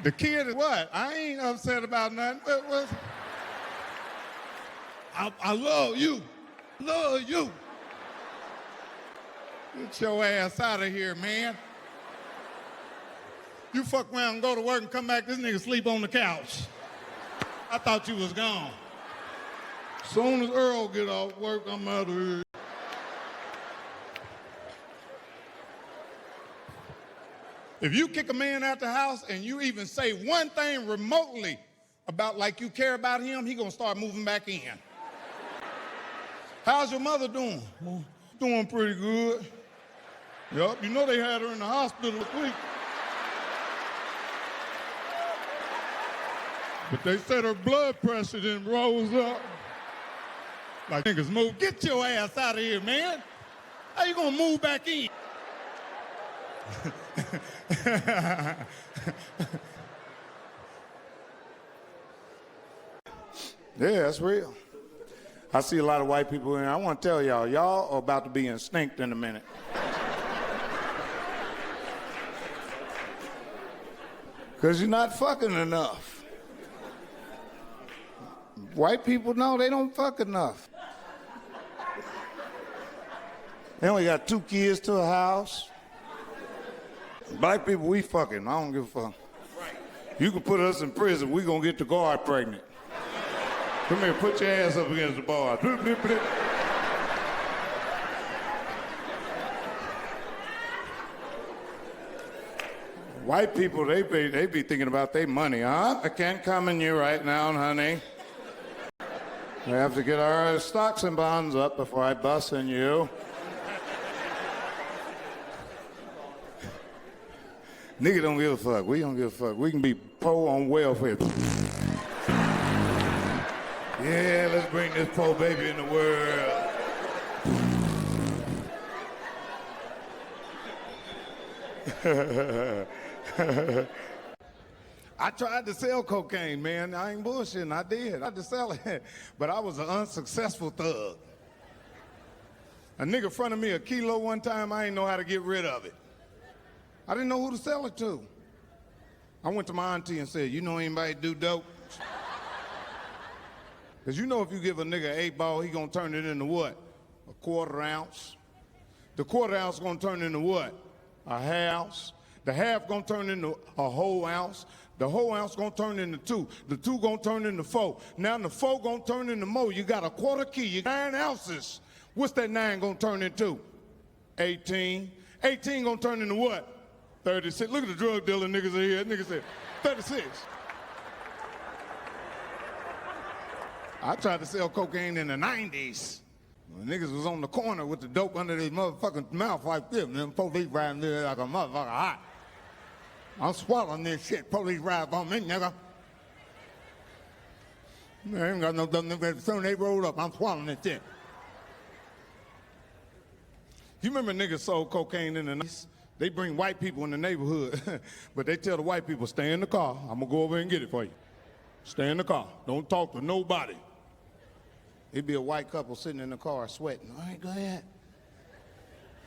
D: The kid is what? I ain't upset about nothing. I love you. Love you. Get your ass out of here, man. You fuck around and go to work and come back, this nigga sleep on the couch. I thought you was gone. Soon as Earl get off work, I'm out of here. If you kick a man out the house and you even say one thing remotely about like you care about him, he gonna start moving back in. How's your mother doing? Well, doing pretty good. Yup, you know they had her in the hospital this week. But they said her blood pressure then rose up. Like niggas move, get your ass out of here, man. How you gonna move back in?
B: Yeah, that's real. I see a lot of white people in here. I want to tell y'all are about to be extinct in a minute. Because you're not fucking enough. White people, no, they don't fuck enough. They only got 2 kids to a house. Black people, we fucking. I don't give a fuck. You can put us in prison, we gonna get the guard pregnant. Come here, put your ass up against the bar. Blip, blip, blip. White people, they be thinking about their money, huh? I can't come in you right now, honey. We have to get our stocks and bonds up before I bust in you. Nigga don't give a fuck. We don't give a fuck. We can be poor on welfare. Yeah, let's bring this poor baby in the world.
C: I tried to sell cocaine, man. I ain't bullshitting. I did. I tried to sell it. But I was an unsuccessful thug. A nigga fronted me a kilo one time. I didn't know how to get rid of it. I didn't know who to sell it to. I went to my auntie and said, you know anybody do dope? Because you know if you give a nigga an 8-ball, he gonna turn it into what? A 1/4 ounce. The 1/4 ounce gonna turn into what? A half. The half gonna turn into a whole ounce. The whole ounce gonna turn into 2. The 2 gonna turn into 4. Now the 4 gonna turn into more. You got a 1/4 key, you 9 ounces. What's that 9 gonna turn into? 18. 18 gonna turn into what? 36. Look at the drug dealer niggas in here. Niggas said 36. I tried to sell cocaine in the 90s. When niggas was on the corner with the dope under their motherfucking mouth like this, and them police riding there like a motherfucker hot. I'm swallowing this shit. Police ride on me, nigga. I ain't got no dumb nigga. As soon as they roll up, I'm swallowing this shit. You remember niggas sold cocaine in the 90s? They bring white people in the neighborhood, but they tell the white people, stay in the car. I'm gonna go over and get it for you. Stay in the car. Don't talk to nobody. It'd be a white couple sitting in the car sweating. All right, go ahead.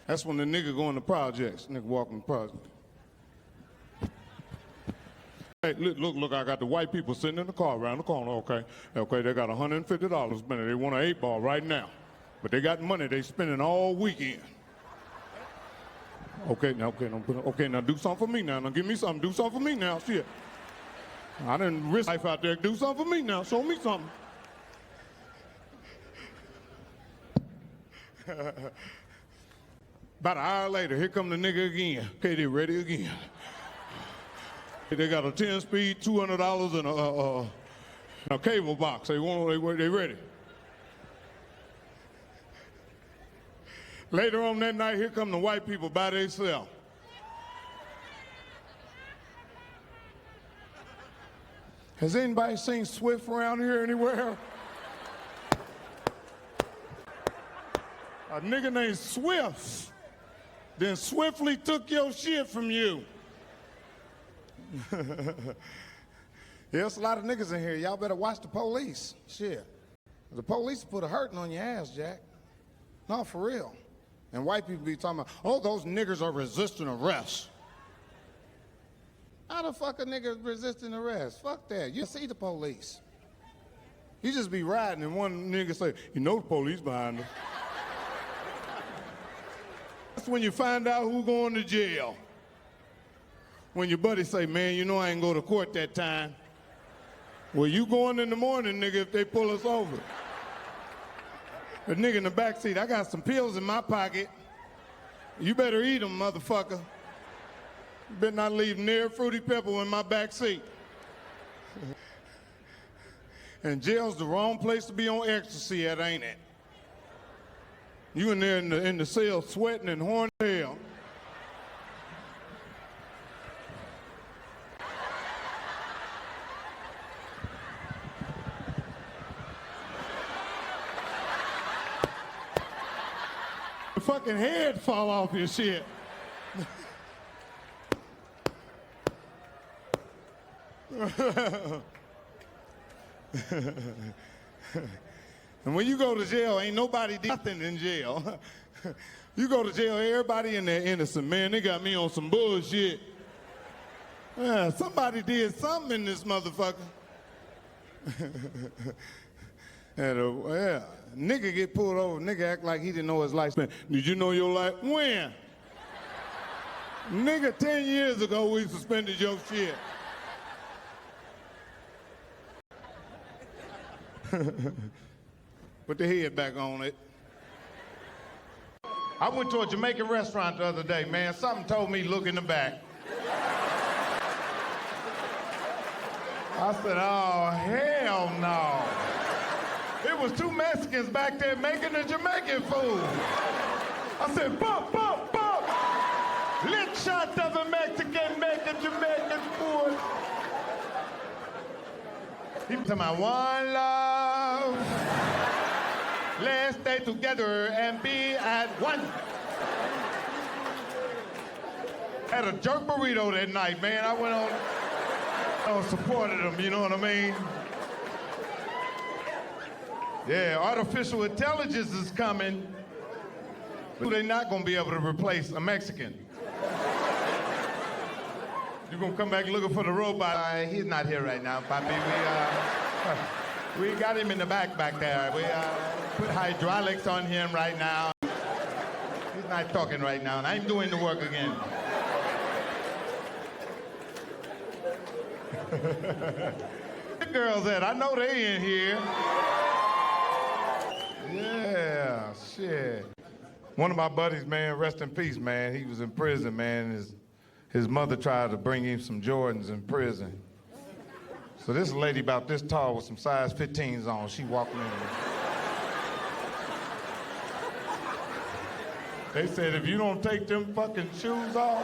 C: That's when the nigga go in the projects. Nigga walk in the project. Hey, look, I got the white people sitting in the car around the corner, okay? Okay, they got $150 spending. They want an 8-ball right now. But they got money they spending all weekend. Okay, now do something for me now. Now give me something. Do something for me now. Shit. I didn't risk life out there. Do something for me now. Show me something. About an hour later, here come the nigga again. Okay, they ready again. They got a 10-speed, $200 and a cable box. They ready. Later on that night, here come the white people by themselves. Has anybody seen Swift around here anywhere? A nigga named Swift then swiftly took your shit from you. There's a lot of niggas in here. Y'all better watch the police. Shit. The police put a hurting on your ass, Jack. No, for real. And white people be talking about, oh, those niggers are resisting arrest. How the fuck a nigga resisting arrest? Fuck that. You see the police. You just be riding and one nigga say, you know the police behind us. That's when you find out who going to jail. When your buddy say, man, you know I ain't go to court that time. Well, you going in the morning, nigga, if they pull us over. The nigga in the back seat, I got some pills in my pocket. You better eat them, motherfucker. You better not leave near Fruity Pebble in my back seat. And jail's the wrong place to be on ecstasy at, ain't it? You in there in the cell sweating and horny hell. The fucking head fall off your shit. And when you go to jail, ain't nobody did nothing in jail. You go to jail, everybody in there innocent. Man, they got me on some bullshit. Yeah, somebody did something in this motherfucker. And nigga get pulled over, nigga act like he didn't know his life. Did you know your life? When? Nigga, 10 years ago we suspended your shit. Put the head back on it.
A: I went to a Jamaican restaurant the other day, man. Something told me look in the back. I said, oh, hell no. It was two Mexicans back there making the Jamaican food. I said, bump, bump, bump. Lit shot of a Mexican making Jamaican food. He was talking about one love. Let's stay together and be at one. Had a jerk burrito that night, man. I went on, supported him, you know what I mean? Yeah, artificial intelligence is coming. But they're not gonna be able to replace a Mexican. You're gonna come back looking for the robot. He's not here right now, Papi. We got him in the back there. We put hydraulics on him right now. He's not talking right now, and I'm doing the work again. The girls at, I know they in here. Yeah, shit. One of my buddies, man, rest in peace, man. He was in prison, man. His mother tried to bring him some Jordans in prison. So this lady about this tall with some size 15s on, she walking in. They said, if you don't take them fucking shoes off,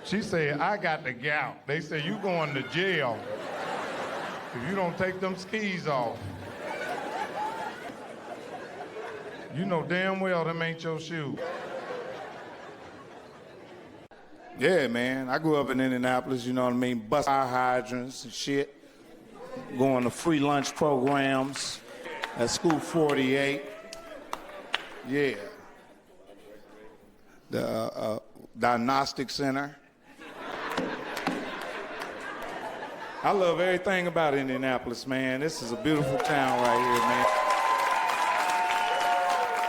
A: she said, I got the gout. They said, you going to jail if you don't take them skis off. You know damn well them ain't your shoes.
B: Yeah, man. I grew up in Indianapolis, you know what I mean? Bust fire hydrants and shit. Going to free lunch programs at School 48. Yeah. The Diagnostic Center. I love everything about Indianapolis, man. This is a beautiful town right here, man.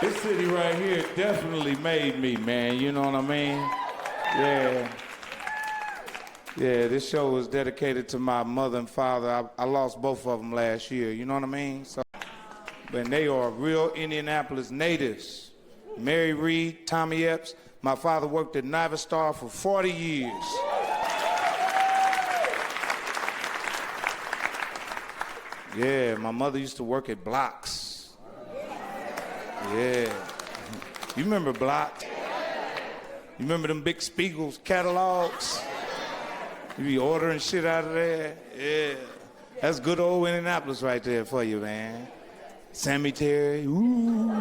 B: This city right here definitely made me, man. You know what I mean? Yeah. Yeah, this show is dedicated to my mother and father. I lost both of them last year, you know what I mean? So, but they are real Indianapolis natives. Mary Reed, Tommy Epps. My father worked at Navistar for 40 years. Yeah, my mother used to work at Blocks. Yeah. You remember Blocks? You remember them big Spiegels catalogs? You be ordering shit out of there? Yeah. That's good old Indianapolis right there for you, man. Cemetery, ooh.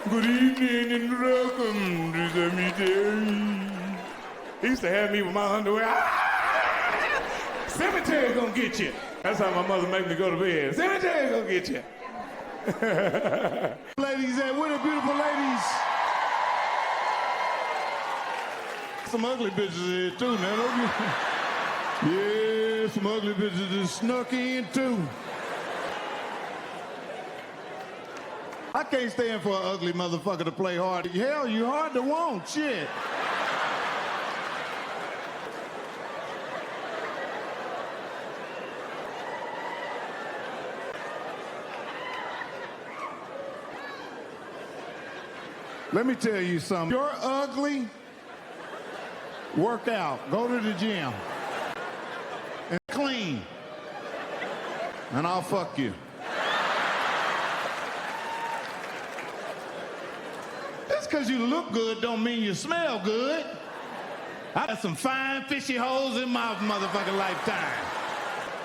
B: Good evening and welcome to the cemetery. He used to have me with my underwear. Ah! Cemetery gonna get you. That's how my mother made me go to bed. Cemetery gonna get you.
D: Ladies, where the beautiful ladies? Some ugly bitches here too, man. Yeah, some ugly bitches just snuck in too. I can't stand for an ugly motherfucker to play hard. Hell, you hard to want, shit. Let me tell you something. You're ugly. Work out. Go to the gym. And clean. And I'll fuck you. Just because you look good don't mean you smell good. I got some fine fishy holes in my motherfucking lifetime.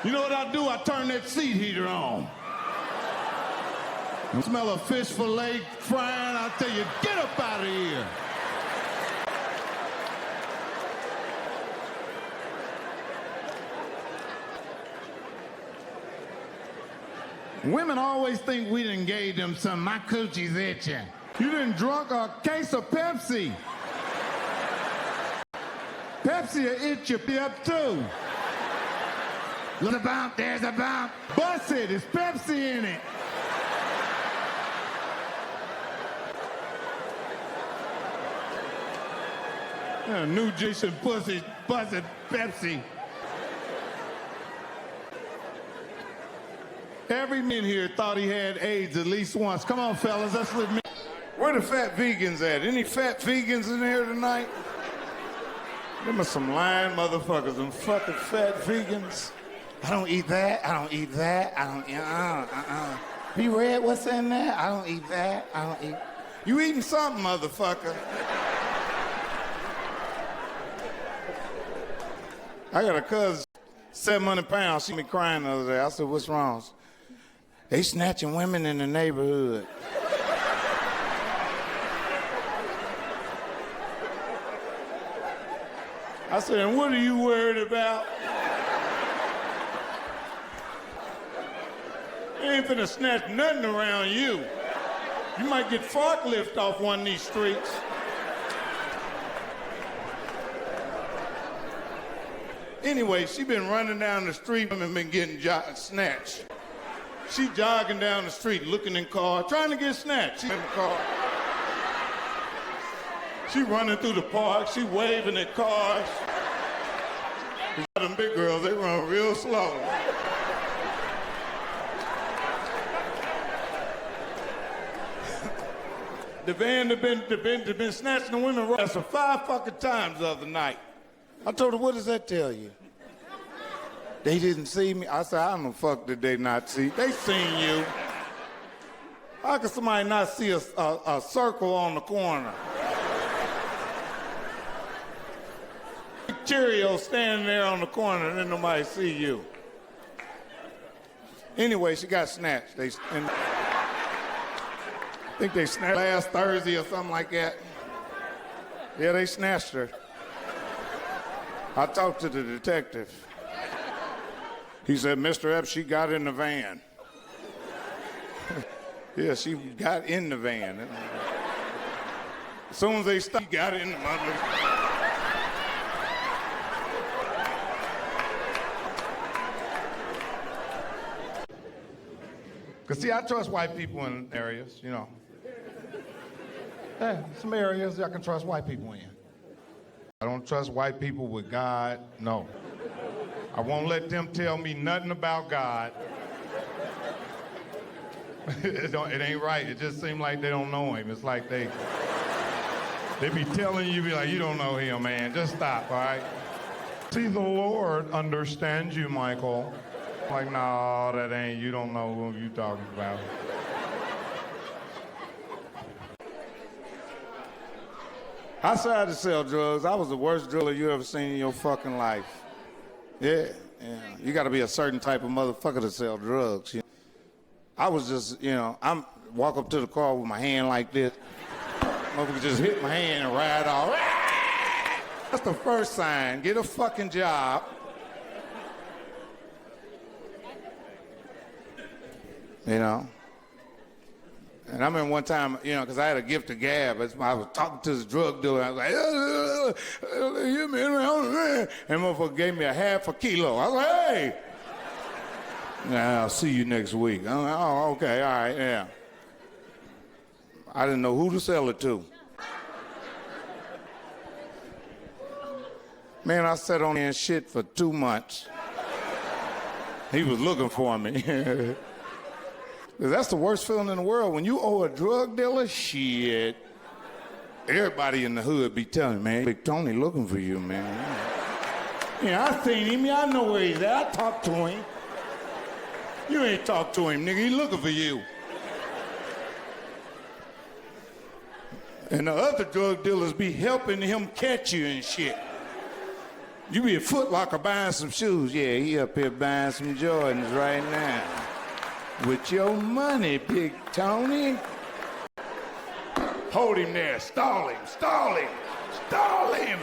D: You know what I do? I turn that seat heater on. You smell a fish fillet frying, I'll tell you, get up out of here. Women always think we done gave them some, my coochie's itching. You done drunk a case of Pepsi. Pepsi will itch you up too. Look a bump, there's a bump. Bust it, it's Pepsi in it. New Jason pussy, busted Pepsi. Every man here thought he had AIDS at least once. Come on, fellas, let's live.
B: Where the fat vegans at? Any fat vegans in here tonight? Them are some lying motherfuckers, them fucking fat vegans. I don't eat that, I don't eat that, I don't eat, Be red, what's in there? I don't eat that, I don't eat. You eating something, motherfucker. I got a cousin, 700 pounds. She me crying the other day. I said, what's wrong? They snatching women in the neighborhood. I said, and what are you worried about? They ain't finna snatch nothing around you. You might get forklift off one of these streets. Anyway, she been running down the street and been getting snatched. She jogging down the street, looking in car, trying to get snatched. She in the car. She running through the park, she waving at cars. Them big girls, they run real slow. The van that been snatching the women that's 5 fucking times the other night. I told her, what does that tell you? They didn't see me. I said, how the fuck did they not see? They seen you. How could somebody not see a circle on the corner? Cheerio standing there on the corner and then nobody see you. Anyway, she got snatched. I think they snatched last Thursday or something like that. Yeah, they snatched her. I talked to the detective. He said, Mr. Epps, she got in the van. Yeah, she got in the van. As soon as they stopped, she got in the mother.
A: Because, see, I trust white people in areas, you know. Yeah, some areas I can trust white people in. I don't trust white people with God, no. I won't let them tell me nothing about God. It ain't right. It just seems like they don't know him. It's like they be telling you, be like, you don't know him, man. Just stop, all right? See, the Lord understands you, Michael. Like, no, that ain't, you don't know who you talking about.
B: I started to sell drugs. I was the worst driller you ever seen in your fucking life. Yeah. You gotta be a certain type of motherfucker to sell drugs. You know? I was just, I'm walk up to the car with my hand like this. Motherfucker just hit my hand and ride off. That's the first sign. Get a fucking job. You know? And I remember one time, because I had a gift of gab. I was talking to this drug dealer. I was like, hit me around there. And motherfucker gave me a half a kilo. I was like, hey. Nah, I'll see you next week. I'm like, oh, okay, all right, yeah. I didn't know who to sell it to. Man, I sat on there and shit for 2 months. He was looking for me. That's the worst feeling in the world. When you owe a drug dealer, shit. Everybody in the hood be telling me, man, Big Tony looking for you, man. Yeah, I seen him. Yeah, I know where he's at. I talked to him. You ain't talked to him, nigga. He looking for you. And the other drug dealers be helping him catch you and shit. You be a Foot Locker buying some shoes. Yeah, he up here buying some Jordans right now. With your money, Big Tony. Hold him there. Stall him. Stall him. Stall him.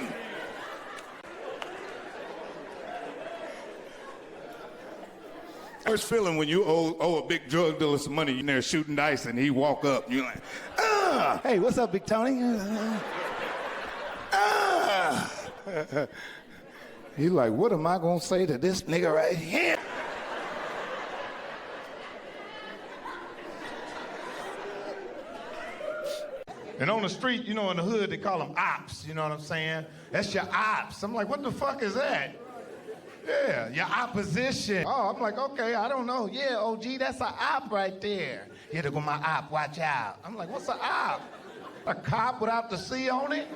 B: First feeling when you owe a big drug dealer some money, you're there shooting dice and he walk up and you're like, hey, what's up, Big Tony? He's like, what am I gonna say to this nigga right here?
A: And on the street, in the hood, they call them ops, you know what I'm saying? That's your ops. I'm like, what the fuck is that? Yeah, your opposition. Oh, I'm like, okay, I don't know. Yeah, OG, that's an op right there. Yeah, there go my op, watch out. I'm like, what's an op? A cop without the C on it?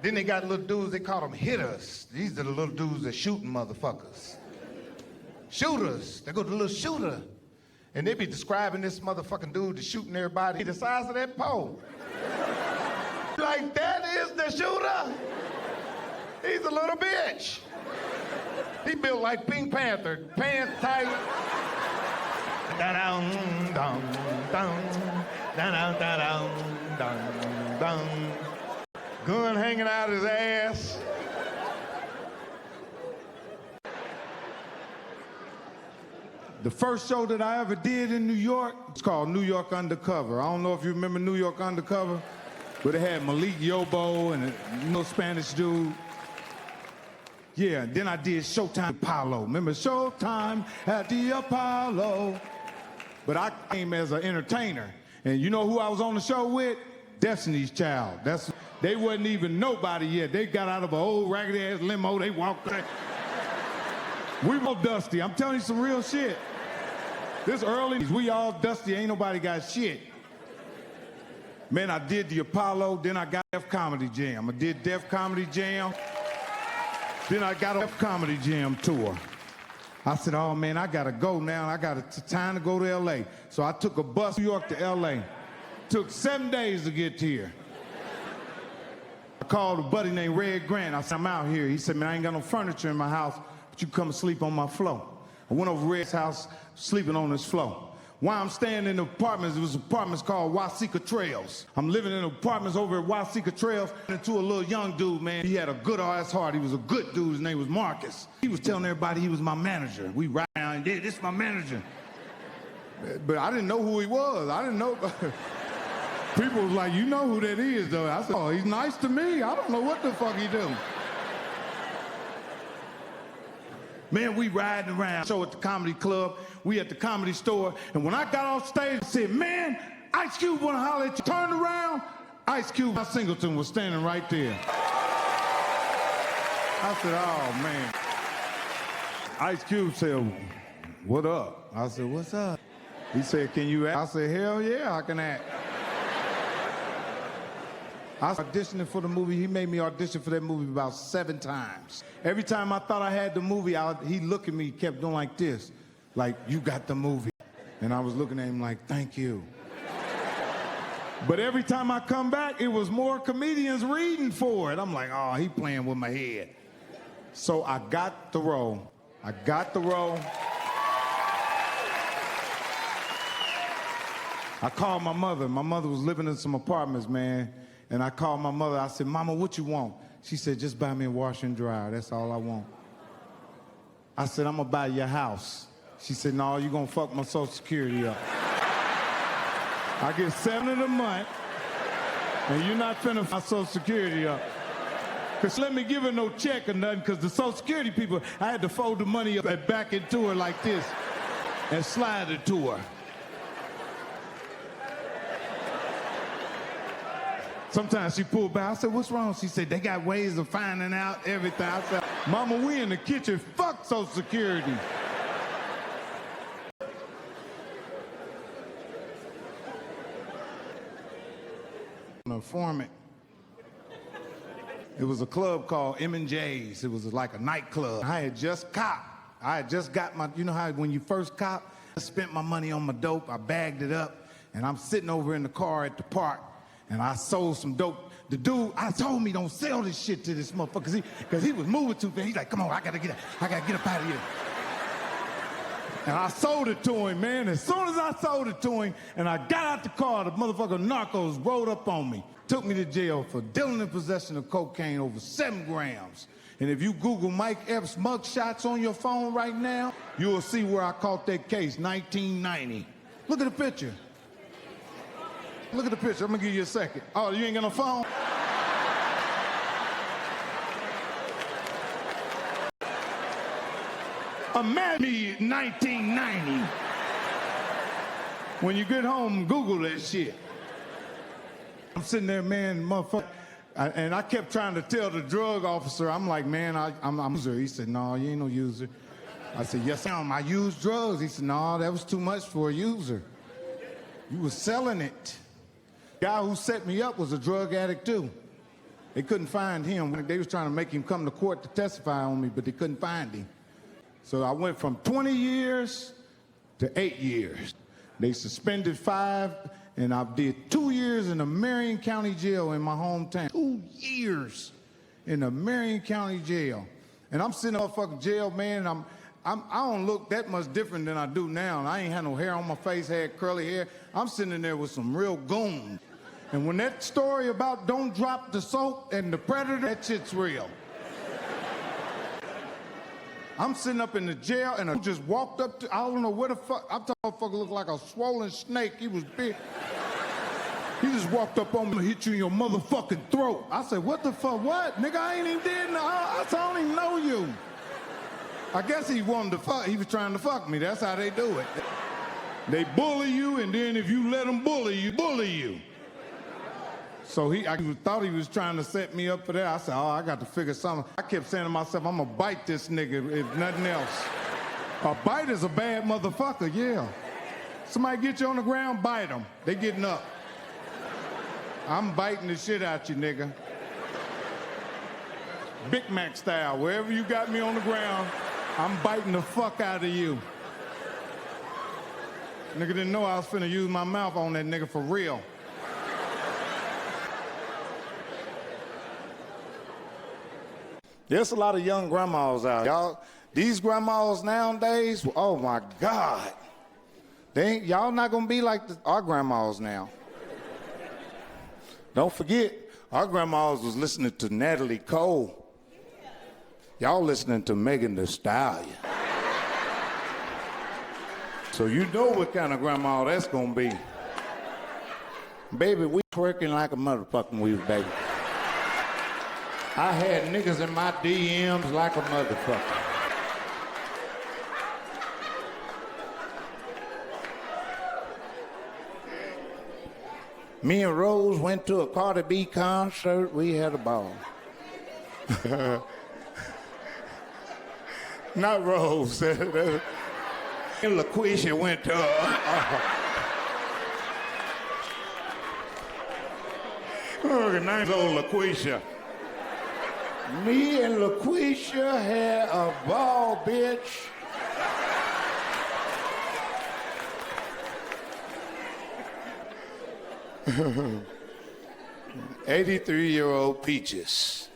A: Then they got little dudes, they call them hitters. These are the little dudes that shooting motherfuckers. Shooters, they go to the little shooter. And they be describing this motherfucking dude that's shooting everybody the size of that pole. Like, that is the shooter? He's a little bitch. He built like Pink Panther, pants tight. Da-dum, dum, dum, da-dum, da-dum, dum, dum. Gun hanging out his ass. The first show that I ever did in New York, it's called New York Undercover. I don't know if you remember New York Undercover, but it had Malik Yobo and a Spanish dude. Yeah, then I did Showtime Apollo. Remember Showtime at the Apollo? But I came as an entertainer. And you know who I was on the show with? Destiny's Child. They wasn't even nobody yet. They got out of an old raggedy-ass limo. They walked there. We all dusty. I'm telling you some real shit. This early, we all dusty. Ain't nobody got shit. Man, I did the Apollo. Then I got Def Comedy Jam. I did Def Comedy Jam. Then I got a Comedy Jam tour. I said, oh man, I gotta go now. I got time to go to LA. So I took a bus from New York to LA. Took 7 days to get here. I called a buddy named Red Grant. I said, I'm out here. He said, man, I ain't got no furniture in my house, but you come and sleep on my floor. I went over to Red's house, sleeping on his floor. While I'm staying in the apartments, it was apartments called Wasika Trails. I'm living in apartments over at Wasika Trails, into a little young dude, man. He had a good ass heart. He was a good dude. His name was Marcus. He was telling everybody he was my manager. We ride around, yeah, this is my manager. But I didn't know who he was. I didn't know. People was like, you know who that is, though. I said, oh, he's nice to me. I don't know what the fuck he do. Man, we riding around, show at the comedy club, we at the Comedy Store, and when I got off stage, I said, man, Ice Cube wanna holler at you. Turned around, Ice Cube, my Singleton was standing right there. I said, oh, man. Ice Cube said, what up? I said, what's up? He said, can you act? I said, hell yeah, I can act. I was auditioning for the movie. He made me audition for that movie about 7 times. Every time I thought I had the movie, he looked at me, kept doing like this, like, you got the movie. And I was looking at him like, thank you. But every time I come back, it was more comedians reading for it. I'm like, oh, he playing with my head. So I got the role. I called my mother. My mother was living in some apartments, man. And I called my mother. I said, Mama, what you want? She said, just buy me a washer and dryer. That's all I want. I said, I'm going to buy you a house. She said, no, you're going to fuck my Social Security up. I get $7 a month, and you're not finna fuck my Social Security up. Because let me give her no check or nothing, because the Social Security people, I had to fold the money up and back into her like this and slide it to her. Sometimes she pulled back. I said, what's wrong? She said, they got ways of finding out everything. I said, Mama, we in the kitchen. Fuck Social Security. An informant. It was a club called M&J's. It was like a nightclub. I had just got my, you know how when you first cop, I spent my money on my dope. I bagged it up, and I'm sitting over in the car at the park. And I sold some dope. The dude, I told me don't sell this shit to this motherfucker because he was moving too fast. He's like, come on, I gotta get up out of here. And I sold it to him, man. As soon as I sold it to him and I got out the car, the motherfucker narcos rolled up on me. Took me to jail for dealing in possession of cocaine over 7 grams. And if you Google Mike Epps mugshots on your phone right now, you'll see where I caught that case, 1990. Look at the picture. Look at the picture. I'm gonna give you a second. Oh, you ain't got no phone? Imagine me 1990. When you get home, Google that shit. I'm sitting there, man, motherfucker. And I kept trying to tell the drug officer, I'm like, man, I'm a user. He said, no, you ain't no user. I said, yes, I use drugs. He said, no, that was too much for a user. You was selling it. The guy who set me up was a drug addict too. They couldn't find him. They was trying to make him come to court to testify on me, but they couldn't find him. So I went from 20 years to 8 years. They suspended 5, and I did 2 years in the Marion County Jail in my hometown. 2 years in the Marion County Jail. And I'm sitting in a fucking jail, man, and I don't look that much different than I do now. And I ain't had no hair on my face, had curly hair. I'm sitting in there with some real goons. And when that story about don't drop the soap and the predator, that shit's real. I'm sitting up in the jail and I just walked up to, I don't know where the fuck, I thought motherfucker looked like a swollen snake. He was big. He just walked up on me and hit you in your motherfucking throat. I said, what the fuck, what? Nigga, I ain't even did nothing. I don't even know you. I guess he wanted to fuck, he was trying to fuck me. That's how they do it. They bully you, and then if you let them bully you. So I thought he was trying to set me up for that. I said, oh, I got to figure something. I kept saying to myself, I'm gonna bite this nigga if nothing else. A bite is a bad motherfucker, yeah. Somebody get you on the ground, bite them. They getting up. I'm biting the shit out you, nigga. Big Mac style, wherever you got me on the ground, I'm biting the fuck out of you. Nigga didn't know I was finna use my mouth on that nigga for real. There's a lot of young grandmas out. Y'all, these grandmas nowadays, oh my God. Y'all not gonna be like our grandmas now. Don't forget, our grandmas was listening to Natalie Cole. Y'all listening to Megan Thee Stallion. So you know what kind of grandma that's gonna be. Baby, we twerking like a motherfucking we was baby. I had niggas in my DMs like a motherfucker. Me and Rose went to a Cardi B concert. We had a ball. Not Rose. LaQuisha went to
B: Oh, her name's old LaQuisha. Me and LaQuisha had a ball, bitch. 83-year-old Peaches.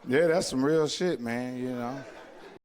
B: Yeah, that's some real shit, man, you know.